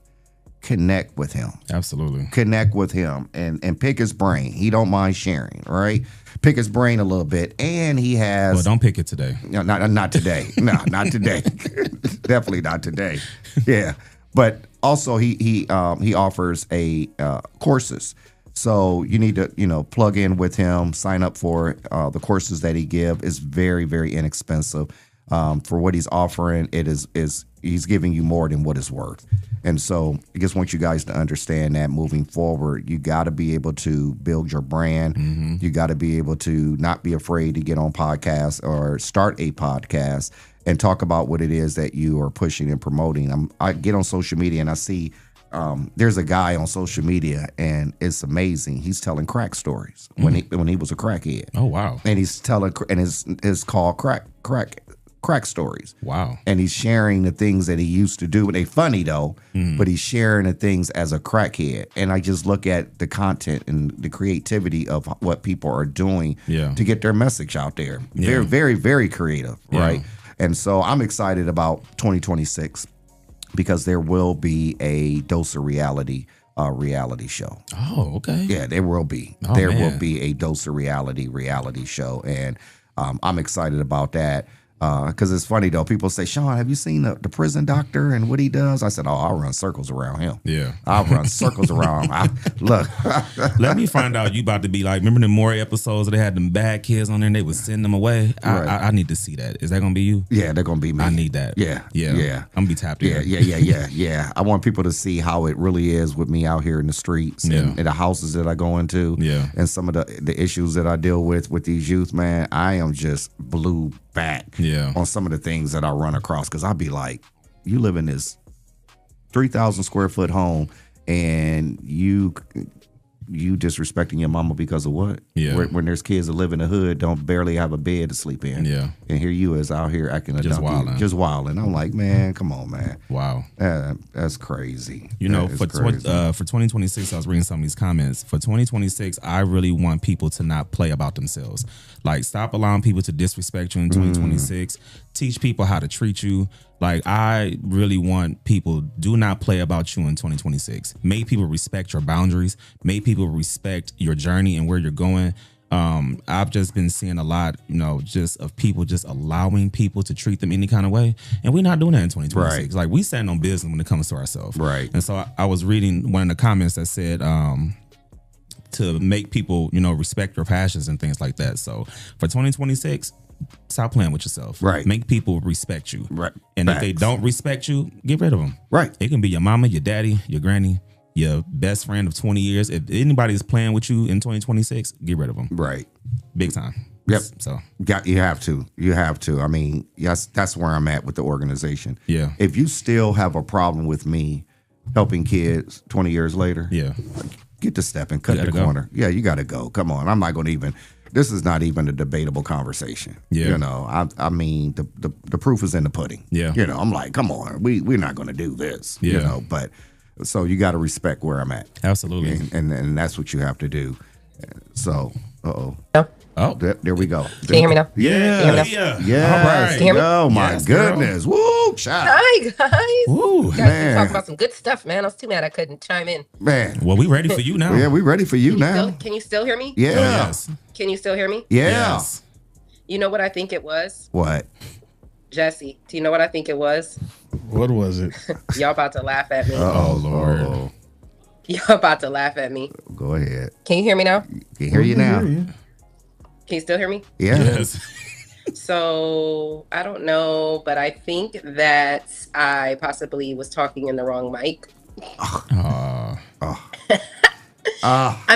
connect with him. Absolutely. Connect with him and pick his brain. He don't mind sharing, right? Pick his brain a little bit. And he has... Well, don't pick it today. No, not today. No, not today. Definitely not today. Yeah. But also he offers courses. So you need to, plug in with him, sign up for the courses that he gives. It's very, very inexpensive. For what he's offering, he's giving you more than what it's worth. And so I just want you guys to understand that moving forward, you got to be able to build your brand. Mm-hmm. You got to be able to not be afraid to get on podcasts or start a podcast and talk about what it is that you are pushing and promoting. I get on social media and I see there's a guy on social media and it's amazing. He's telling crack stories when he was a crackhead. Oh, wow. And he's telling, and it's called crack stories. Wow. And he's sharing the things that he used to do. They funny though, but he's sharing the things as a crackhead. And I just look at the content and the creativity of what people are doing to get their message out there. Very, very, very creative, right? And so I'm excited about 2026 because there will be a Dose of Reality show. Oh, okay. Yeah, there will be. There will be a Dose of Reality show. And I'm excited about that. Because it's funny, though. People say, Shawn, have you seen the prison doctor and what he does? I said, I'll run circles around him. Yeah. I'll run circles around him. Look. Let me find out you about to be like, remember the Maury episodes where they had them bad kids on there and they would send them away? Right. I need to see that. Is that going to be you? Yeah, they're going to be me. I need that. Yeah. I'm going to be tapped in. Yeah. I want people to see how it really is with me out here in the streets and the houses that I go into and some of the issues that I deal with these youth, man. I am just blew back on some of the things that I run across because I'll be like, you live in this 3,000 square foot home and you disrespecting your mama because of what? Yeah. When there's kids that live in the hood, don't barely have a bed to sleep in. Yeah. And here you is out here acting a just wilding. Just wilding. I'm like, man, come on, man. Wow. That's crazy. For 2026, I was reading some of these comments. For 2026, I really want people to not play about themselves. Like, stop allowing people to disrespect you in 2026. Teach people how to treat you. Like, I really want people, do not play about you in 2026. Make people respect your boundaries. Make people respect your journey and where you're going. I've just been seeing a lot, just of people just allowing people to treat them any kind of way. And we're not doing that in 2026. Right. Like, we stand on business when it comes to ourselves. Right. And so I was reading one of the comments that said, to make people, respect your passions and things like that. So for 2026, stop playing with yourself. Right. Make people respect you. Right. And if they don't respect you, get rid of them. Right. It can be your mama, your daddy, your granny, your best friend of 20 years. If anybody's playing with you in 2026, get rid of them. Right. Big time. Yep. So you have to. You have to. I mean, yes, that's where I'm at with the organization. Yeah. If you still have a problem with me helping kids 20 years later, yeah, get the step and cut the corner. Yeah, you got to go. Come on. I'm not going to even. this is not even a debatable conversation. Yeah. You know, I mean, the proof is in the pudding. Yeah. You know, I'm like, come on, we're not going to do this. Yeah. You know, but so you got to respect where I'm at. Absolutely. And that's what you have to do. So, Oh, there we go. Can you hear me now? Yeah. Yes. All right. Can you hear me? Oh my Yes, goodness. Woo, child. Hi guys. Woo, You guys man. talking about some good stuff, man. I was too mad I couldn't chime in. Man. Well, we ready for you now. Yeah, we ready for you now. Can you still hear me? Yeah. Yes. Can you still hear me? Yeah. Yes. You know what I think it was? What? Jesse, do you know what I think it was? What was it? Y'all about to laugh at me. Oh, Lord. Uh-oh. Y'all about to laugh at me. Go ahead. Can you hear me now? Can hear you now. Can you still hear me? Yeah. Yes. So I don't know, but I think that I possibly was talking in the wrong mic. I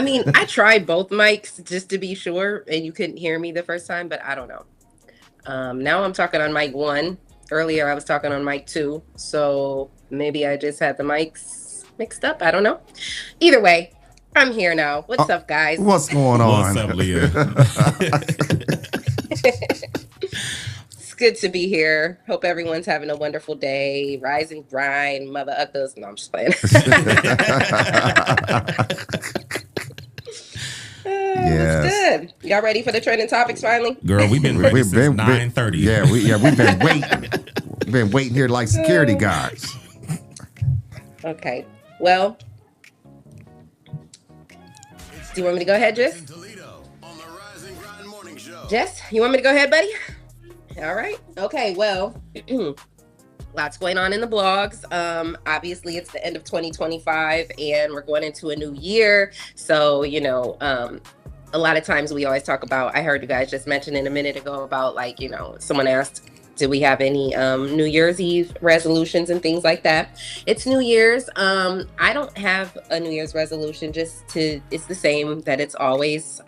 mean, I tried both mics just to be sure, and you couldn't hear me the first time, but I don't know. Now I'm talking on mic 1. Earlier I was talking on mic 2, so maybe I just had the mics mixed up. I don't know. Either way, I'm here now. What's up, guys? What's going on? What's up, Leah? It's good to be here. Hope everyone's having a wonderful day. Rise and grind, mother uckers. No, I'm just playing. Yes. Good. Y'all ready for the trending topics finally? Girl, we've been ready since 9:30. Yeah, we've been waiting. We've been waiting here like security guards. Okay. Well, do you want me to go ahead, Jess? Jess, you want me to go ahead, buddy? All right. Okay, well, lots going on in the blogs. Obviously, it's the end of 2025, and we're going into a new year. So, you know, a lot of times we always talk about, I heard you guys just mention a minute ago about, like, you know, someone asked, do we have any New Year's Eve resolutions and things like that? It's New Year's. I don't have a New Year's resolution. It's the same that it's always.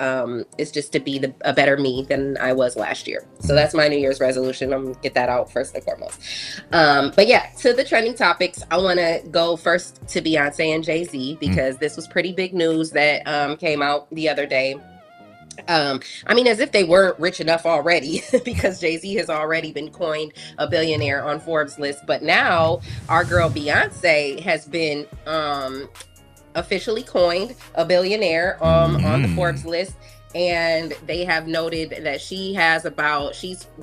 It's just to be a better me than I was last year. So that's my New Year's resolution. I'm gonna get that out first and foremost. But yeah, to the trending topics, I want to go first to Beyonce and Jay-Z because this was pretty big news that came out the other day. I mean, as if they weren't rich enough already, because Jay-Z has already been coined a billionaire on Forbes list. But now our girl Beyonce has been officially coined a billionaire on the Forbes list. And they have noted that she's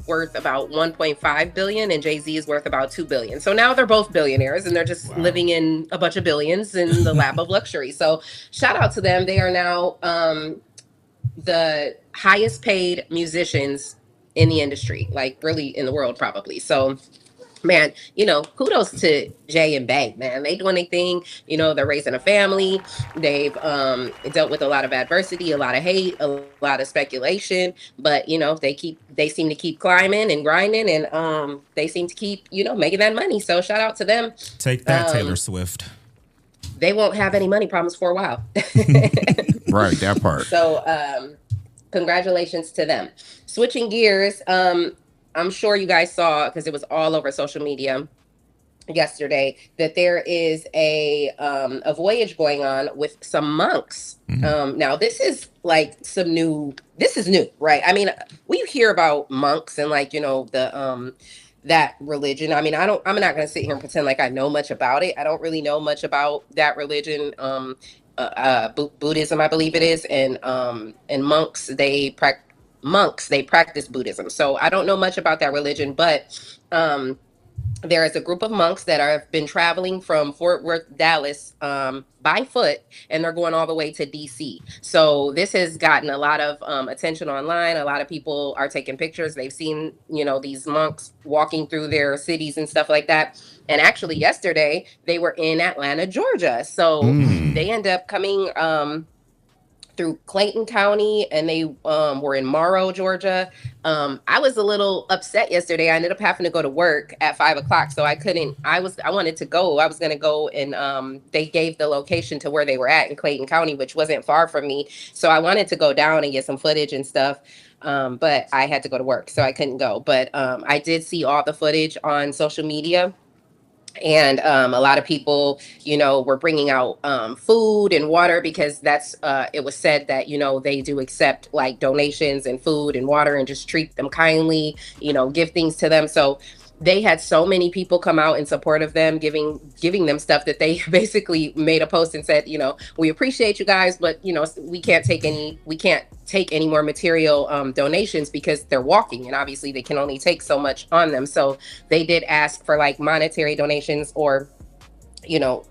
worth about 1.5 billion and Jay-Z is worth about 2 billion. So now they're both billionaires and they're just living in a bunch of billions in the lap of luxury. So shout out to them. They are now the highest paid musicians in the industry, like really in the world probably. So man, you know, kudos to Jay and Bang, man. They doing their thing. You know, they're raising a family. They've dealt with a lot of adversity, a lot of hate, a lot of speculation. But, you know, they seem to keep climbing and grinding, and they seem to keep, you know, making that money. So shout out to them. Take that, Taylor Swift. They won't have any money problems for a while. Right, that part. So congratulations to them. Switching gears, I'm sure you guys saw, because it was all over social media yesterday, that there is a voyage going on with some monks. Now, this is new, right? I mean, we hear about monks and, like, you know, the that religion. I mean, I'm not going to sit here and pretend like I know much about it. I don't really know much about that religion. Buddhism, I believe it is, and monks, they practice Buddhism. So I don't know much about that religion, but there is a group of monks that have been traveling from Fort Worth, Dallas, by foot, and they're going all the way to DC. So this has gotten a lot of attention online. A lot of people are taking pictures. They've seen, you know, these monks walking through their cities and stuff like that. And actually yesterday they were in Atlanta, Georgia. So they end up coming through Clayton County, and they were in Morrow, Georgia. I was a little upset yesterday. I ended up having to go to work at 5:00, so I couldn't. I wanted to go. I was going to go, and they gave the location to where they were at in Clayton County, which wasn't far from me. So I wanted to go down and get some footage and stuff, but I had to go to work, so I couldn't go. But I did see all the footage on social media. And a lot of people, were bringing out food and water because that's it was said that they do accept like donations and food and water and just treat them kindly, give things to them. So they had so many people come out in support of them, giving them stuff that they basically made a post and said, we appreciate you guys, but we can't take any more material donations because they're walking, and obviously they can only take so much on them. So they did ask for like monetary donations, or you know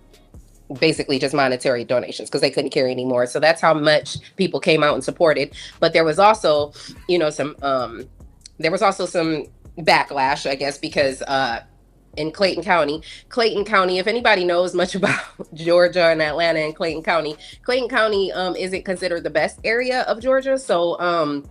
basically just monetary donations, because they couldn't carry anymore. So that's how much people came out and supported. But there was also some backlash, I guess, because in Clayton County, if anybody knows much about Georgia and Atlanta and Clayton County isn't considered the best area of Georgia. So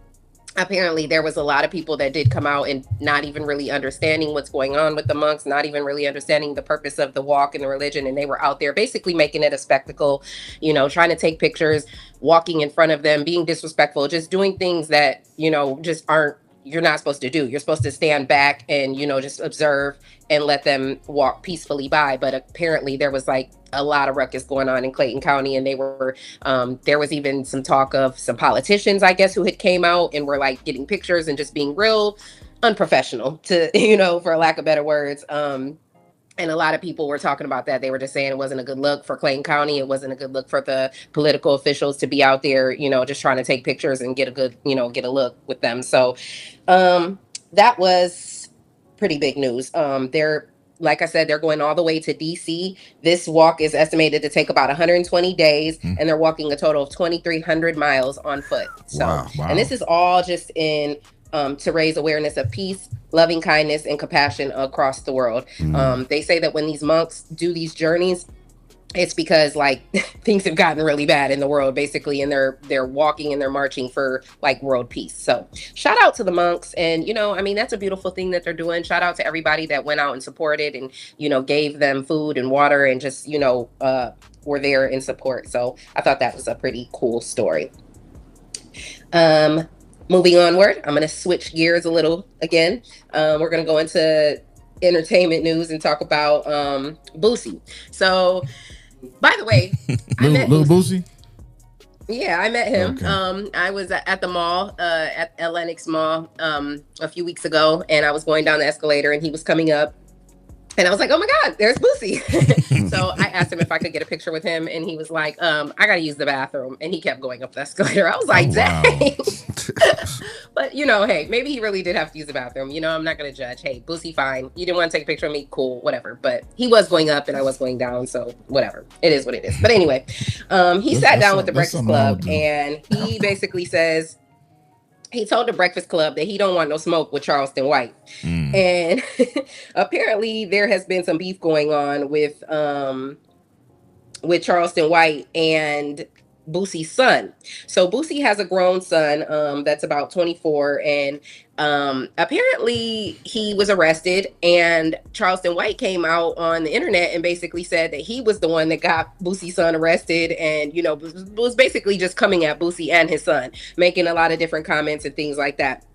apparently there was a lot of people that did come out and not even really understanding what's going on with the monks, not even really understanding the purpose of the walk and the religion. And they were out there basically making it a spectacle, trying to take pictures, walking in front of them, being disrespectful, just doing things that, just aren't, you're not supposed to do. You're supposed to stand back and, just observe and let them walk peacefully by. But apparently there was like a lot of ruckus going on in Clayton County, and they were there was even some talk of some politicians, I guess, who had came out and were like getting pictures and just being real unprofessional, to for lack of better words. And a lot of people were talking about that. They were just saying it wasn't a good look for Clayton County. It wasn't a good look for the political officials to be out there, just trying to take pictures and get a good, get a look with them. So that was pretty big news. Like I said, they're going all the way to DC. This walk is estimated to take about 120 days, and they're walking a total of 2,300 miles on foot. So, Wow. And this is all just in to raise awareness of peace, loving kindness, and compassion across the world. They say that when these monks do these journeys, it's because like things have gotten really bad in the world, basically, and they're walking and they're marching for like world peace. So shout out to the monks, and that's a beautiful thing that they're doing. Shout out to everybody that went out and supported and gave them food and water and just were there in support. So I thought that was a pretty cool story. Moving onward, I'm going to switch gears a little again. We're going to go into entertainment news and talk about Boosie. So, by the way, Little Boosie? Yeah, I met him. Okay. I was at the mall, at Lennox Mall, a few weeks ago, and I was going down the escalator, and he was coming up. And I was like, oh my God, there's Boosie. So I asked him if I could get a picture with him. And he was like, I got to use the bathroom. And he kept going up the escalator. I was like, dang. But, hey, maybe he really did have to use the bathroom. I'm not going to judge. Hey, Boosie, fine. You didn't want to take a picture of me. Cool, whatever. But he was going up and I was going down. So whatever. It is what it is. But anyway, he sat down with the Breakfast Club, and he basically says, he told the Breakfast Club that he don't want no smoke with Charleston White. And apparently there has been some beef going on with Charleston White and Boosie's son. So Boosie has a grown son that's about 24, and apparently he was arrested, and Charleston White came out on the internet and basically said that he was the one that got Boosie's son arrested, and was basically just coming at Boosie and his son, making a lot of different comments and things like that.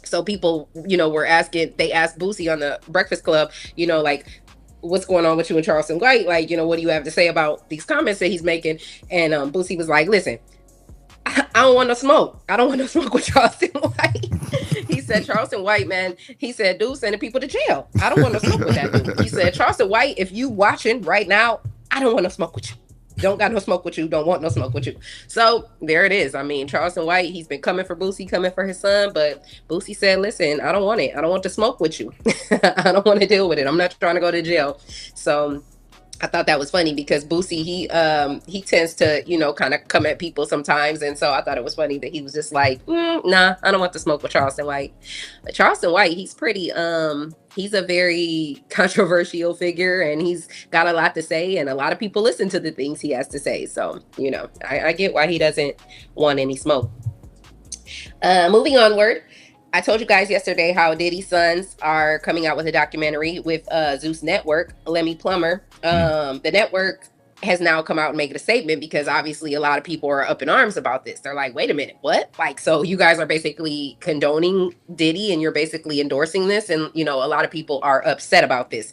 So people, were asking, they asked Boosie on the Breakfast Club, like, what's going on with you and Charleston White? Like, what do you have to say about these comments that he's making? And Boosie was like, listen, I don't want no smoke. I don't want no smoke with Charleston White. He said, Charleston White, man, he said, dude, sending people to jail. I don't want no smoke with that dude. He said, Charleston White, if you watching right now, I don't want no smoke with you. Don't got no smoke with you. Don't want no smoke with you. So there it is. I mean, Charleston White, he's been coming for Boosie, coming for his son. But Boosie said, listen, I don't want it. I don't want to smoke with you. I don't want to deal with it. I'm not trying to go to jail. So I thought that was funny because Boosie, he tends to, kind of come at people sometimes. And so I thought it was funny that he was just like, nah, I don't want to smoke with Charleston White. But Charleston White, he's pretty, he's a very controversial figure, and he's got a lot to say, and a lot of people listen to the things he has to say. So, I get why he doesn't want any smoke. Moving onward. I told you guys yesterday how Diddy's sons are coming out with a documentary with Zeus Network, Lemmy Plummer. The network has now come out and made a statement because obviously a lot of people are up in arms about this. They're like, wait a minute, what? Like, so you guys are basically condoning Diddy and you're basically endorsing this. And, a lot of people are upset about this.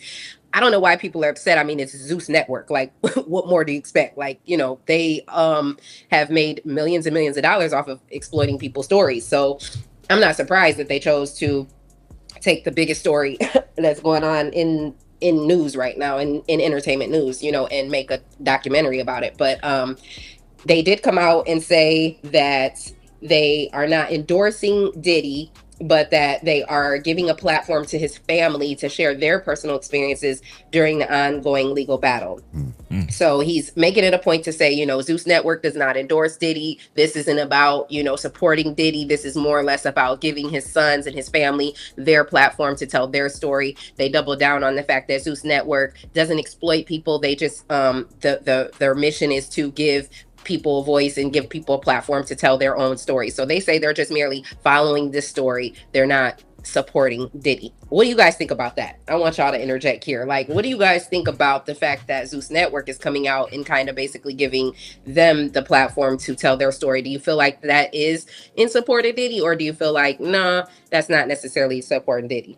I don't know why people are upset. I mean, it's Zeus Network. Like, what more do you expect? Like, you know, they have made millions and millions of dollars off of exploiting people's stories. So I'm not surprised that they chose to take the biggest story that's going on in news right now, in entertainment news, you know, and make a documentary about it. But they did come out and say that they are not endorsing Diddy, but that they are giving a platform to his family to share their personal experiences during the ongoing legal battle. So he's making it a point to say, you know, Zeus Network does not endorse Diddy. This isn't about, you know, supporting Diddy. This is more or less about giving his sons and his family their platform to tell their story. They double down on the fact that Zeus Network doesn't exploit people. They just, their mission is to give people a voice and give people a platform to tell their own story. So they say they're just merely following this story. They're not supporting Diddy. What do you guys think about that? I want y'all to interject here. Like, what do you guys think about the fact that Zeus Network is coming out and kind of basically giving them the platform to tell their story? Do you feel like that is in support of Diddy, or do you feel like, nah, that's not necessarily supporting Diddy?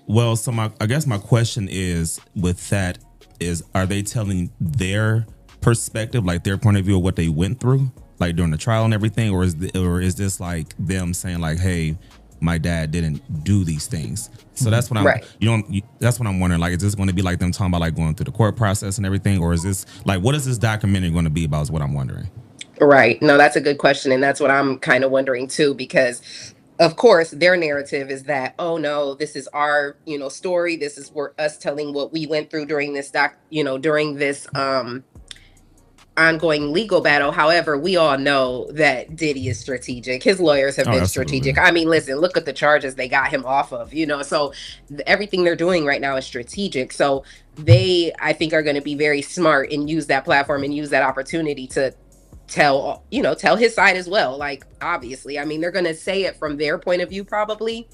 Well, so I guess my question is, with that, is, are they telling their perspective, like their point of view of what they went through, like during the trial and everything, or is this like them saying like, hey, my dad didn't do these things? So that's what I'm that's what I'm wondering. Like, is this going to be like them talking about like going through the court process and everything, or is this like, what is this documentary going to be about, is what I'm wondering. Right. No, that's a good question, and that's what I'm kind of wondering too, because of course their narrative is that, oh no, this is our, you know, story, this is us telling what we went through during this during this ongoing legal battle. However, we all know that Diddy is strategic. His lawyers have been strategic. I mean, listen, look at the charges they got him off of, you know, so everything they're doing right now is strategic. So they, I think, are going to be very smart and use that platform and use that opportunity to tell his side as well. Like, obviously, I mean, they're going to say it from their point of view probably,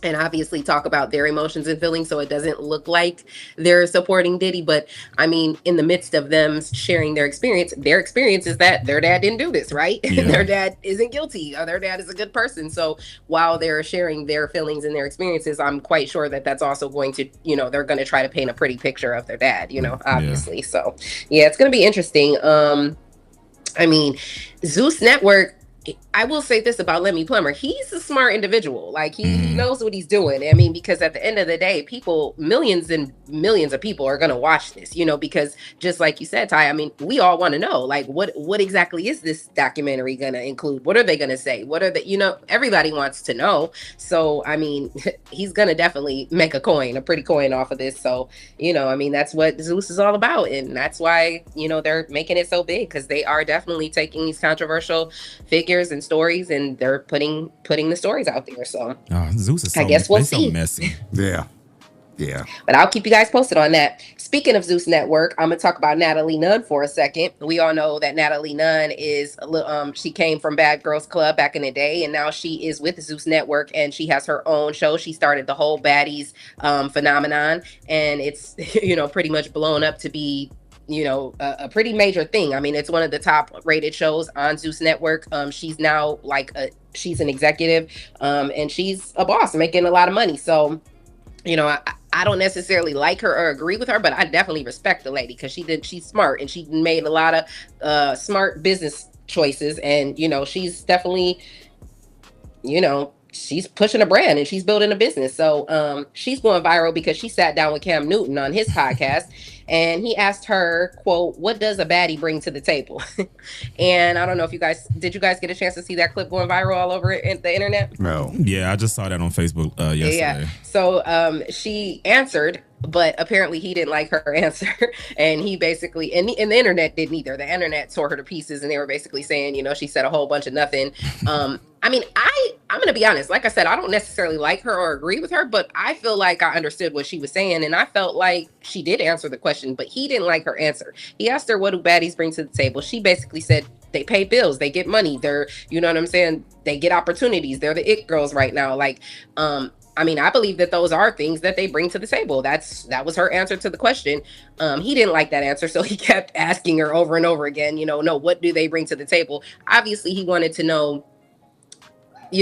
and obviously talk about their emotions and feelings, so it doesn't look like they're supporting Diddy. But I mean, in the midst of them sharing their experience is that their dad didn't do this, right? Yeah. Their dad isn't guilty, or their dad is a good person. So while they're sharing their feelings and their experiences, I'm quite sure that that's also going to, you know, they're going to try to paint a pretty picture of their dad, you know, obviously. Yeah. So yeah, it's going to be interesting. I mean, Zeus Network, I will say this about Lemmy Plummer. He's a smart individual. Like, he knows what he's doing. I mean, because at the end of the day, millions and millions of people are going to watch this, you know, because just like you said, Ty, I mean, we all want to know, like, what exactly is this documentary going to include? What are they going to say? What are the, you know, everybody wants to know. So, I mean, he's going to definitely make a pretty coin off of this. So, you know, I mean, that's what Zeus is all about. And that's why, you know, they're making it so big, because they are definitely taking these controversial figures and stories, and they're putting the stories out there. So Zeus is I guess we'll see. So messy. Yeah. But I'll keep you guys posted on that. Speaking of Zeus Network, I'm gonna talk about Natalie Nunn for a second. We all know that Natalie Nunn is she came from Bad Girls Club back in the day, and now she is with Zeus Network, and she has her own show. She started the whole Baddies phenomenon, and it's, you know, pretty much blown up to be, you know, a pretty major thing. I mean, it's one of the top rated shows on Zeus Network. She's now she's an executive, and she's a boss making a lot of money. So, you know, I don't necessarily like her or agree with her, but I definitely respect the lady, because she's smart, and she made a lot of smart business choices. And, you know, she's definitely, you know, she's pushing a brand and she's building a business. So she's going viral because she sat down with Cam Newton on his podcast, and he asked her, quote, "What does a baddie bring to the table?" And I don't know if did you guys get a chance to see that clip going viral all over the internet? No. Yeah, I just saw that on Facebook yesterday. Yeah. So she answered, but apparently he didn't like her answer. And he basically, and the internet didn't either. The internet tore her to pieces, and they were basically saying, you know, she said a whole bunch of nothing. I mean, I'm going to be honest. Like I said, I don't necessarily like her or agree with her, but I feel like I understood what she was saying. And I felt like she did answer the question, but he didn't like her answer. He asked her, what do baddies bring to the table? She basically said, they pay bills, they get money, they're, you know what I'm saying? They get opportunities. They're the it girls right now. Like, I mean, I believe that those are things that they bring to the table. That was her answer to the question. He didn't like that answer, so he kept asking her over and over again, you know, no, what do they bring to the table? Obviously, he wanted to know,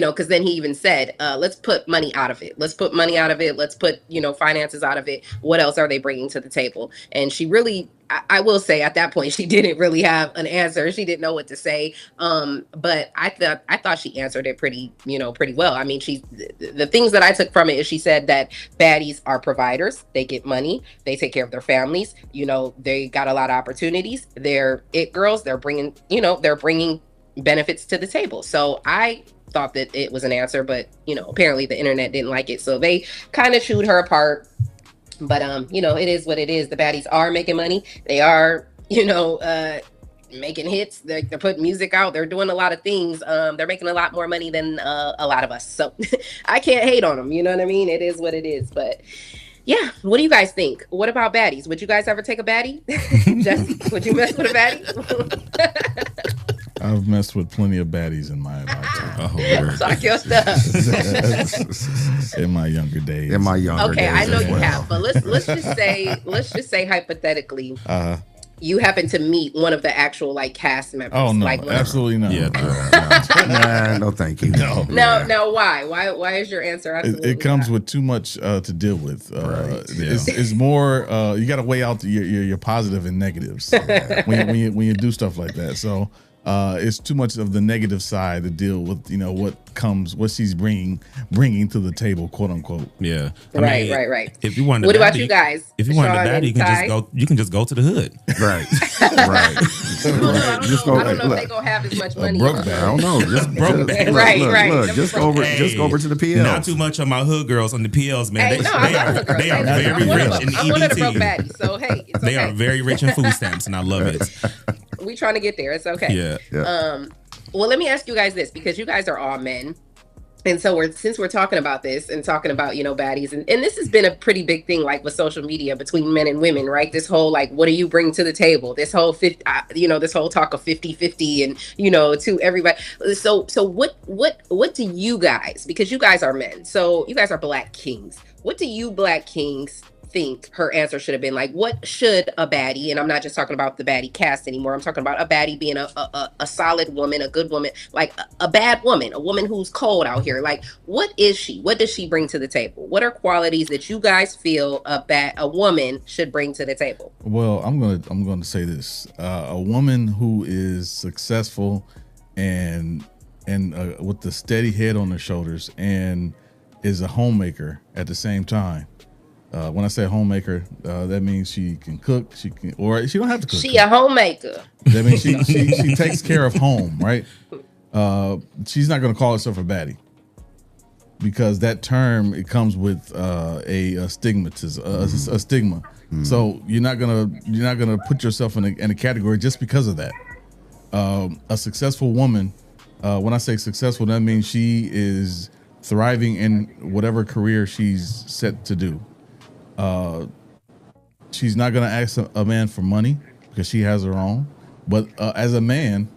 because then he even said, let's put money out of it. Let's put money out of it. Let's put, finances out of it. What else are they bringing to the table? And she really, I will say at that point, she didn't really have an answer. She didn't know what to say. But I thought she answered it pretty well. I mean, the things that I took from it is she said that baddies are providers. They get money. They take care of their families. They got a lot of opportunities. They're it girls. They're bringing benefits to the table. So I thought that it was an answer, but apparently the internet didn't like it, so they kind of chewed her apart. But it is what it is. The baddies are making money. They are making hits. They're putting music out. They're doing a lot of things. They're making a lot more money than a lot of us, so I can't hate on them. You know what I mean? It is what it is. But yeah, what do you guys think? What about baddies? Would you guys ever take a baddie? Jesse, would you mess with a baddie? I've messed with plenty of baddies in my lifetime. Talk your stuff. In my younger days. Okay, I know you have, but let's just say hypothetically, you happen to meet one of the actual cast members. Oh no, absolutely not. Yeah, no, thank you. No. Now, why is your answer absolutely? It comes not? with too much to deal with. Right. It's more you got to weigh out your positive and negatives when you do stuff like that. So. It's too much of the negative side to deal with, what she's bringing to the table, quote unquote. Yeah, right. If you want, what about you guys? If you want the baddie, you can just go to the hood. Right. I don't know if they gonna have as much money. I don't know. Just broke. Right. Just go over to the PLs. Not too much on my hood girls on the PLs, man. They are very rich in EBT. I'm one of the broke baddies, so hey, it's they okay. are very rich in food stamps, and I love it. We trying to get there. It's okay. Yeah. Well, let me ask you guys this, because you guys are all men. And so since we're talking about this and talking about, baddies, and this has been a pretty big thing, with social media between men and women, right? This whole, what do you bring to the table? This whole, this whole talk of 50-50 and, to everybody. So what do you guys, because you guys are men, so you guys are Black kings. What do you Black kings think her answer should have been? What should a baddie, and I'm not just talking about the baddie cast anymore, I'm talking about a baddie being a solid woman, a good woman, a bad woman, a woman who's cold out here. What is she? What does she bring to the table? What are qualities that you guys feel a woman should bring to the table? Well, I'm gonna say this: a woman who is successful and with the steady head on her shoulders and is a homemaker at the same time. When I say homemaker, that means she can cook. She don't have to cook. She a homemaker. That means she takes care of home, right? She's not going to call herself a baddie because that term, it comes with a stigma. So you're not gonna put yourself in a category just because of that. A successful woman. When I say successful, that means she is thriving in whatever career she's set to do. She's not going to ask a man for money because she has her own. But as a man,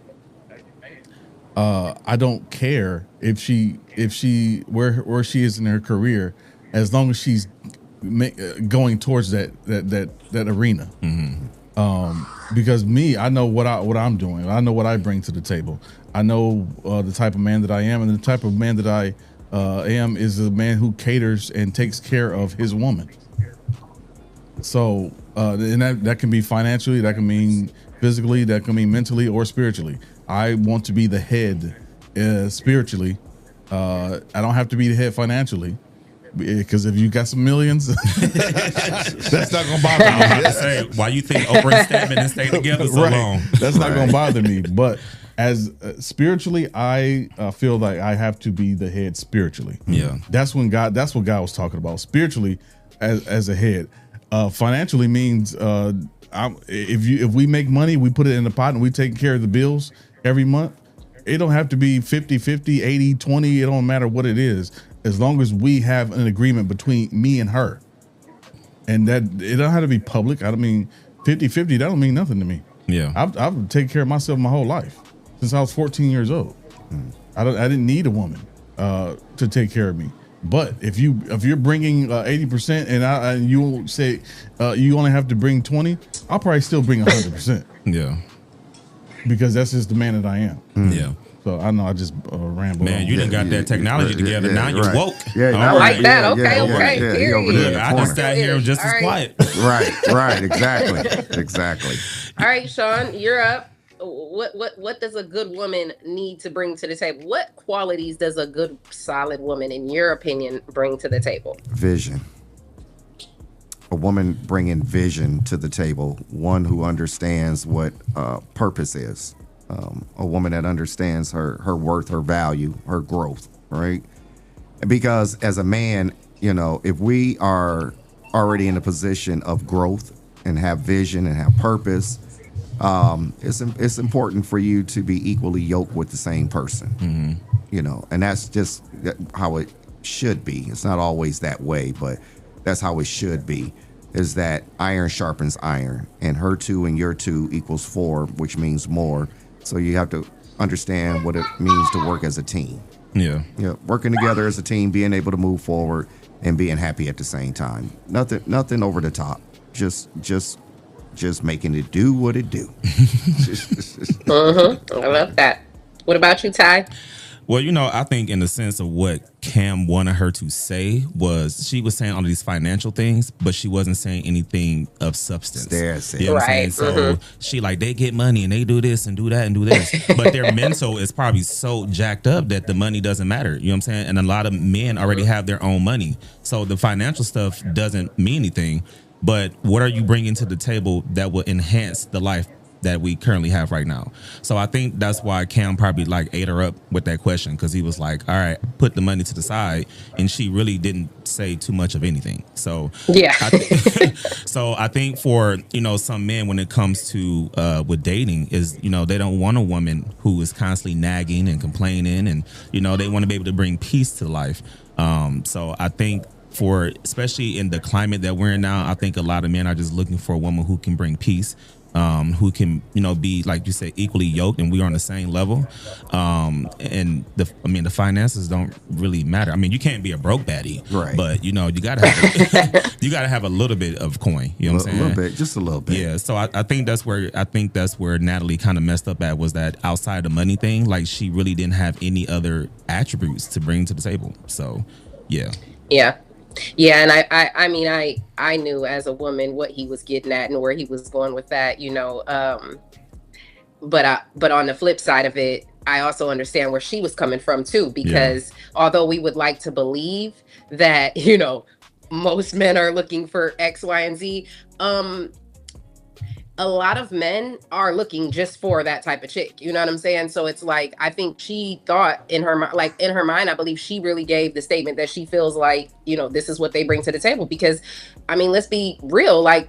I don't care if she where she is in her career, as long as she's going towards that arena. Mm-hmm. Because I know what I'm doing. I know what I bring to the table. I know the type of man that I am, and the type of man that I am is a man who caters and takes care of his woman. So, and that can be financially, that can mean physically, that can mean mentally or spiritually. I want to be the head spiritually. I don't have to be the head financially, because if you got some millions, that's not gonna bother me. I say, why you think Oprah and Stedman and stay together so long? That's not gonna bother me. But as spiritually, I feel like I have to be the head spiritually. Yeah, that's what God was talking about. Spiritually, as a head. Financially means if we make money, we put it in the pot and we take care of the bills every month. It don't have to be 50-50, 80-20. It don't matter what it is, as long as we have an agreement between me and her. And that it don't have to be public. I don't mean 50-50. That don't mean nothing to me. Yeah, I've taken care of myself my whole life since I was 14 years old. I didn't need a woman to take care of me. But if you're bringing 80% and you say you only have to bring 20, I'll probably still bring 100%. Yeah, because that's just the man that I am. Yeah. So I know I just rambled. Man, you done got that technology together. Now you're woke. Yeah, I like that. Okay, he over there in period. the I corner. just sat here just as quiet. Right, exactly. All right, Shawn, you're up. What does a good woman need to bring to the table? What qualities does a good, solid woman, in your opinion, bring to the table? Vision. A woman bringing vision to the table. One who understands what purpose is. A woman that understands her worth, her value, her growth, right? Because as a man, you know, if we are already in a position of growth and have vision and have purpose, it's important for you to be equally yoked with the same person. Mm-hmm. You know, and that's just how it should be. It's not always that way, but that's how it should be, is that iron sharpens iron, and her two and your two equals 4, which means more. So you have to understand what it means to work as a team. Yeah. Working together as a team, being able to move forward and being happy at the same time. Nothing over the top. Just making it do what it do. I love that. What about you, Ty? Well, you know, I think in the sense of what Cam wanted her to say was, she was saying all these financial things, but she wasn't saying anything of substance. You know what I'm saying? So she like, they get money and they do this and do that and do this, but their mental is probably so jacked up that the money doesn't matter. You know what I'm saying? And a lot of men already have their own money, so the financial stuff doesn't mean anything. But what are you bringing to the table that will enhance the life that we currently have right now? So I think that's why Cam probably like ate her up with that question, because he was like, all right, put the money to the side, and she really didn't say too much of anything. So yeah, so I think for, you know, some men, when it comes to with dating, is, you know, they don't want a woman who is constantly nagging and complaining, and, you know, they want to be able to bring peace to life. So I think, for especially in the climate that we're in now, I think a lot of men are just looking for a woman who can bring peace, who can, you know, be, like you said, equally yoked, and we are on the same level. And the finances don't really matter. I mean, you can't be a broke baddie, right? But, you know, you gotta have you gotta have a little bit of coin. You know what I'm saying? A little bit, just a little bit. Yeah. So I think that's where Natalie kind of messed up at, was that outside the money thing, like, she really didn't have any other attributes to bring to the table. So yeah. Yeah, and I mean, I knew as a woman what he was getting at and where he was going with that, you know. But on the flip side of it, I also understand where she was coming from too, because although we would like to believe that, you know, most men are looking for X, Y, and Z, a lot of men are looking just for that type of chick. You know what I'm saying? So it's like, I think she thought in her mind, I believe she really gave the statement that she feels like, you know, this is what they bring to the table. Because, I mean, let's be real, like,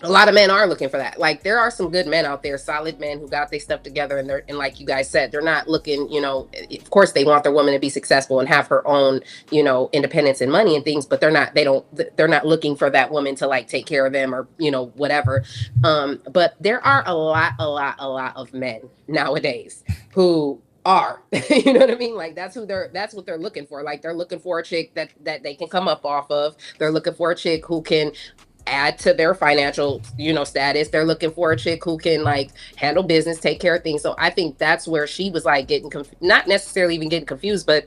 a lot of men are looking for that. Like, there are some good men out there, solid men who got their stuff together, and like you guys said, they're not looking, you know, of course they want their woman to be successful and have her own, you know, independence and money and things, but they're not looking for that woman to like take care of them or, you know, whatever. But there are a lot of men nowadays who are, you know what I mean? Like, that's what they're looking for. Like, they're looking for a chick that they can come up off of. They're looking for a chick who can add to their financial, you know, status. They're looking for a chick who can like handle business, take care of things. So I think that's where she was like getting not necessarily even getting confused, but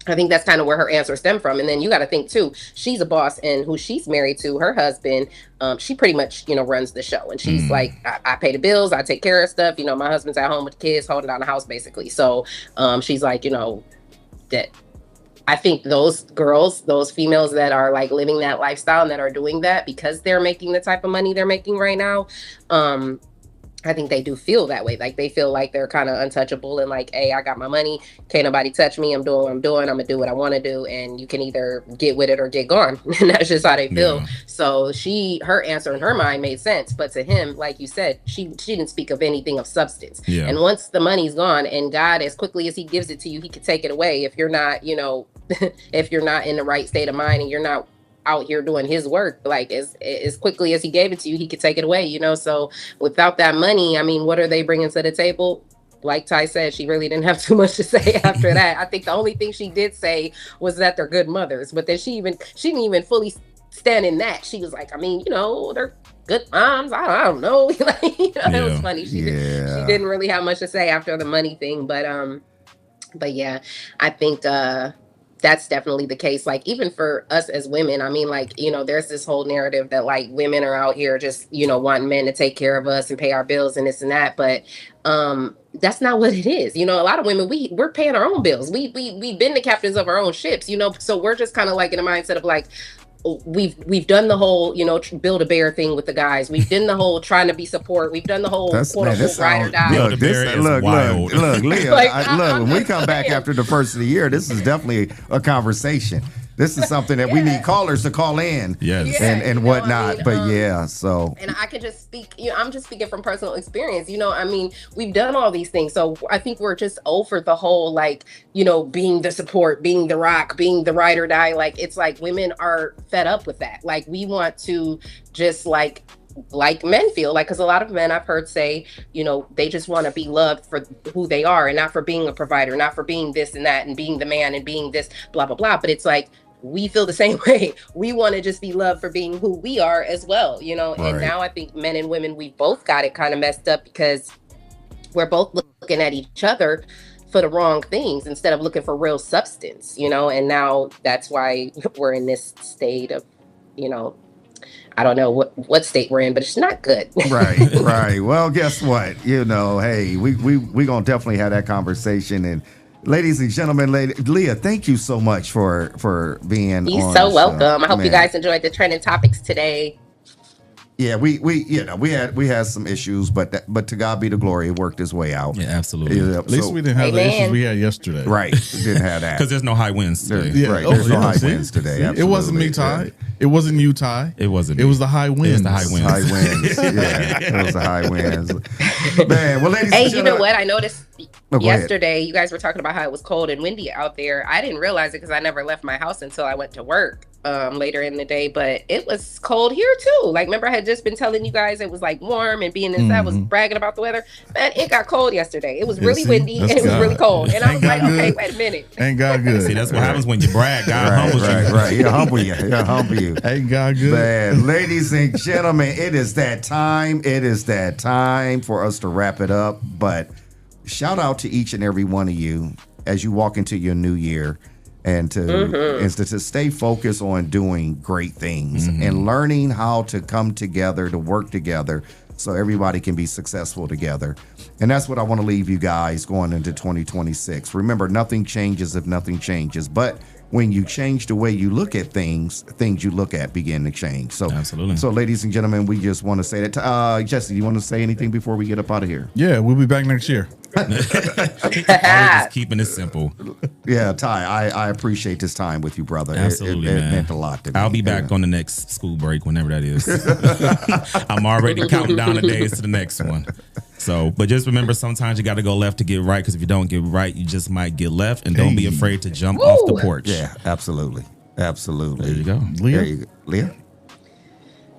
I think that's kind of where her answer stemmed from. And then you got to think too, she's a boss, and who she's married to, her husband, she pretty much, you know, runs the show. And she's like, I pay the bills, I take care of stuff. You know, my husband's at home with the kids, holding down the house basically. So she's like, you know, that I think those girls, those females that are like living that lifestyle and that are doing that because they're making the type of money they're making right now, I think they do feel that way. Like, they feel like they're kind of untouchable and like, hey, I got my money, can't nobody touch me, I'm doing what I'm doing, I'm gonna do what I want to do, and you can either get with it or get gone. And that's just how they feel. Yeah. So her answer in her mind made sense, but to him, like you said, she didn't speak of anything of substance. Yeah. And once the money's gone, and God, as quickly as he gives it to you, he could take it away if you're not, you know, if you're not in the right state of mind and you're not out here doing his work, like as quickly as he gave it to you, he could take it away, you know. So without that money, I mean, what are they bringing to the table? Like Ty said, she really didn't have too much to say after that. I think the only thing she did say was that they're good mothers, but then she didn't even fully stand in that. She was like, I mean, they're good moms. I don't know. Like, it was funny. She didn't really have much to say after the money thing, but yeah, I think that's definitely the case. Like, even for us as women, I mean, like, there's this whole narrative that like women are out here just, wanting men to take care of us and pay our bills and this and that. But that's not what it is. A lot of women, we're paying our own bills. We've been the captains of our own ships, so we're just kind of like in a mindset of like, we've done the whole, build a bear thing with the guys. We've done the whole trying to be support. We've done the whole quote unquote ride or die. Look, Leah, look, when we come back after the first of the year, this is definitely a conversation. This is something that we need callers to call in, and whatnot. But so. And I could just speak. I'm just speaking from personal experience. I mean, we've done all these things, so I think we're just over the whole like, being the support, being the rock, being the ride or die. Like, it's like women are fed up with that. Like, we want to just like men feel like, because a lot of men I've heard say, they just want to be loved for who they are and not for being a provider, not for being this and that and being the man and being this blah blah blah. But it's like, we feel the same way. We want to just be loved for being who we are as well, Right. And now I think men and women, we both got it kind of messed up because we're both looking at each other for the wrong things instead of looking for real substance, and now that's why we're in this state of, I don't know what state we're in, but it's not good. Right. Well, guess what? Hey, we gonna definitely have that conversation. And ladies and gentlemen, Leah, thank you so much for being. You're so welcome. I hope you guys enjoyed the trending topics today. Yeah, we had some issues, but to God be the glory, it worked its way out. Yeah, absolutely. At least we didn't have the issues we had yesterday. Right, didn't have that because there's no high winds today. There's no high winds today. It wasn't me, Ty. It wasn't you, Ty. It wasn't. It was the high winds. It was the high winds. High winds. Yeah, it was the high winds. Man, well, ladies. Hey, you know what? I noticed yesterday you guys were talking about how it was cold and windy out there. I didn't realize it because I never left my house until I went to work later in the day. But it was cold here too. Like, remember I had just been telling you guys it was like warm and being inside. I was bragging about the weather. Man, it got cold yesterday. It was really windy and it was really cold. And I was like, okay, wait a minute. Ain't God good? See, that's what happens when you brag. God humbles you. Right. He'll humble you. He'll humble you. Ain't God good? Man, ladies and gentlemen, it is that time. It is that time for us to wrap it up. But shout out to each and every one of you as you walk into your new year, and to stay focused on doing great things and learning how to come together, to work together, so everybody can be successful together. And that's what I want to leave you guys going into 2026. Remember, nothing changes if nothing changes. But when you change the way you look at things you look at begin to change. So, absolutely. So, ladies and gentlemen, we just want to say that. Jesse, do you want to say anything before we get up out of here? Yeah, we'll be back next year. Just keeping it simple. Yeah, Ty, I appreciate this time with you, brother. Absolutely, it man. meant a lot to me. I'll be back on the next school break, whenever that is. I'm already counting down the days to the next one. So, but just remember, sometimes you got to go left to get right, because if you don't get right, you just might get left. And don't be afraid to jump off the porch. Yeah, absolutely. Absolutely. There you go. Leah? There you go. Leah?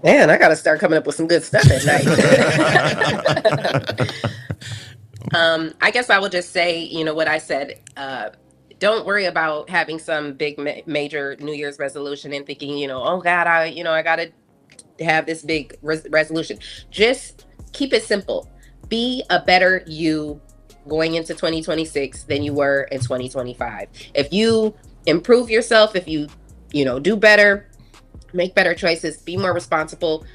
Man, I got to start coming up with some good stuff at night. I guess I will just say, what I said. Don't worry about having some big major New Year's resolution and thinking, oh God, I got to have this big resolution. Just keep it simple. Be a better you going into 2026 than you were in 2025. If you improve yourself, if you, do better, make better choices, be more responsible,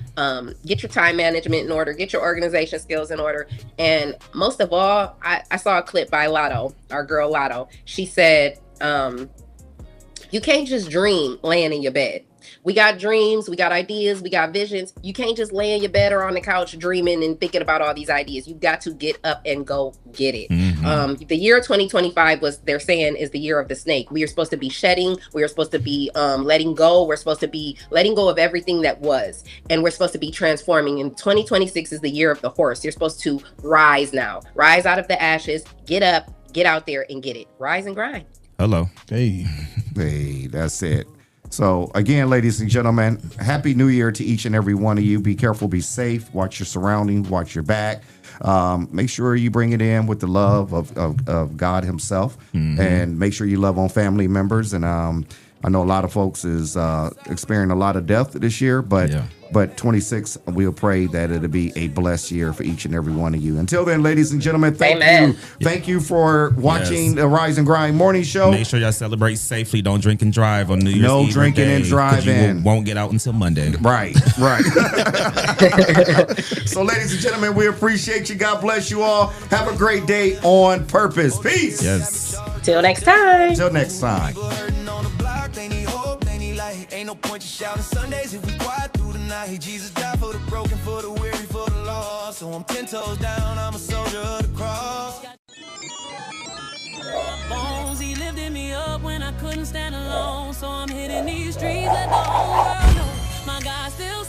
get your time management in order, get your organization skills in order. And most of all, I saw a clip by Lotto, our girl Lotto. She said, you can't just dream laying in your bed. We got dreams, we got ideas, we got visions. You can't just lay in your bed or on the couch dreaming and thinking about all these ideas. You got to get up and go get it. The year 2025 they're saying, is the year of the snake. We are supposed to be shedding. We are supposed to be letting go. We're supposed to be letting go of everything that was. And we're supposed to be transforming. And 2026 is the year of the horse. You're supposed to rise now. Rise out of the ashes. Get up, get out there and get it. Rise and grind. Hello. Hey, that's it. So again, ladies and gentlemen, Happy New Year to each and every one of you. Be careful, be safe, watch your surroundings, watch your back. Make sure you bring it in with the love of God himself, and make sure you love on family members. And I know a lot of folks is experiencing a lot of death this year, but 26, we'll pray that it'll be a blessed year for each and every one of you. Until then, ladies and gentlemen, thank you. Thank you for watching the Rise and Grind Morning Show. Make sure y'all celebrate safely. Don't drink and drive on New Year's Eve. No drinking and driving. You won't get out until Monday. Right. So, ladies and gentlemen, we appreciate you. God bless you all. Have a great day on purpose. Peace. Yes. Till next time. Till next time. Ain't no point in shouting Sundays if we quiet through the night. Jesus died for the broken, for the weary, for the lost. So I'm 10 toes down, I'm a soldier of the cross. Bones, he lifted me up when I couldn't stand alone. So I'm hitting these streets, let the whole world know my God still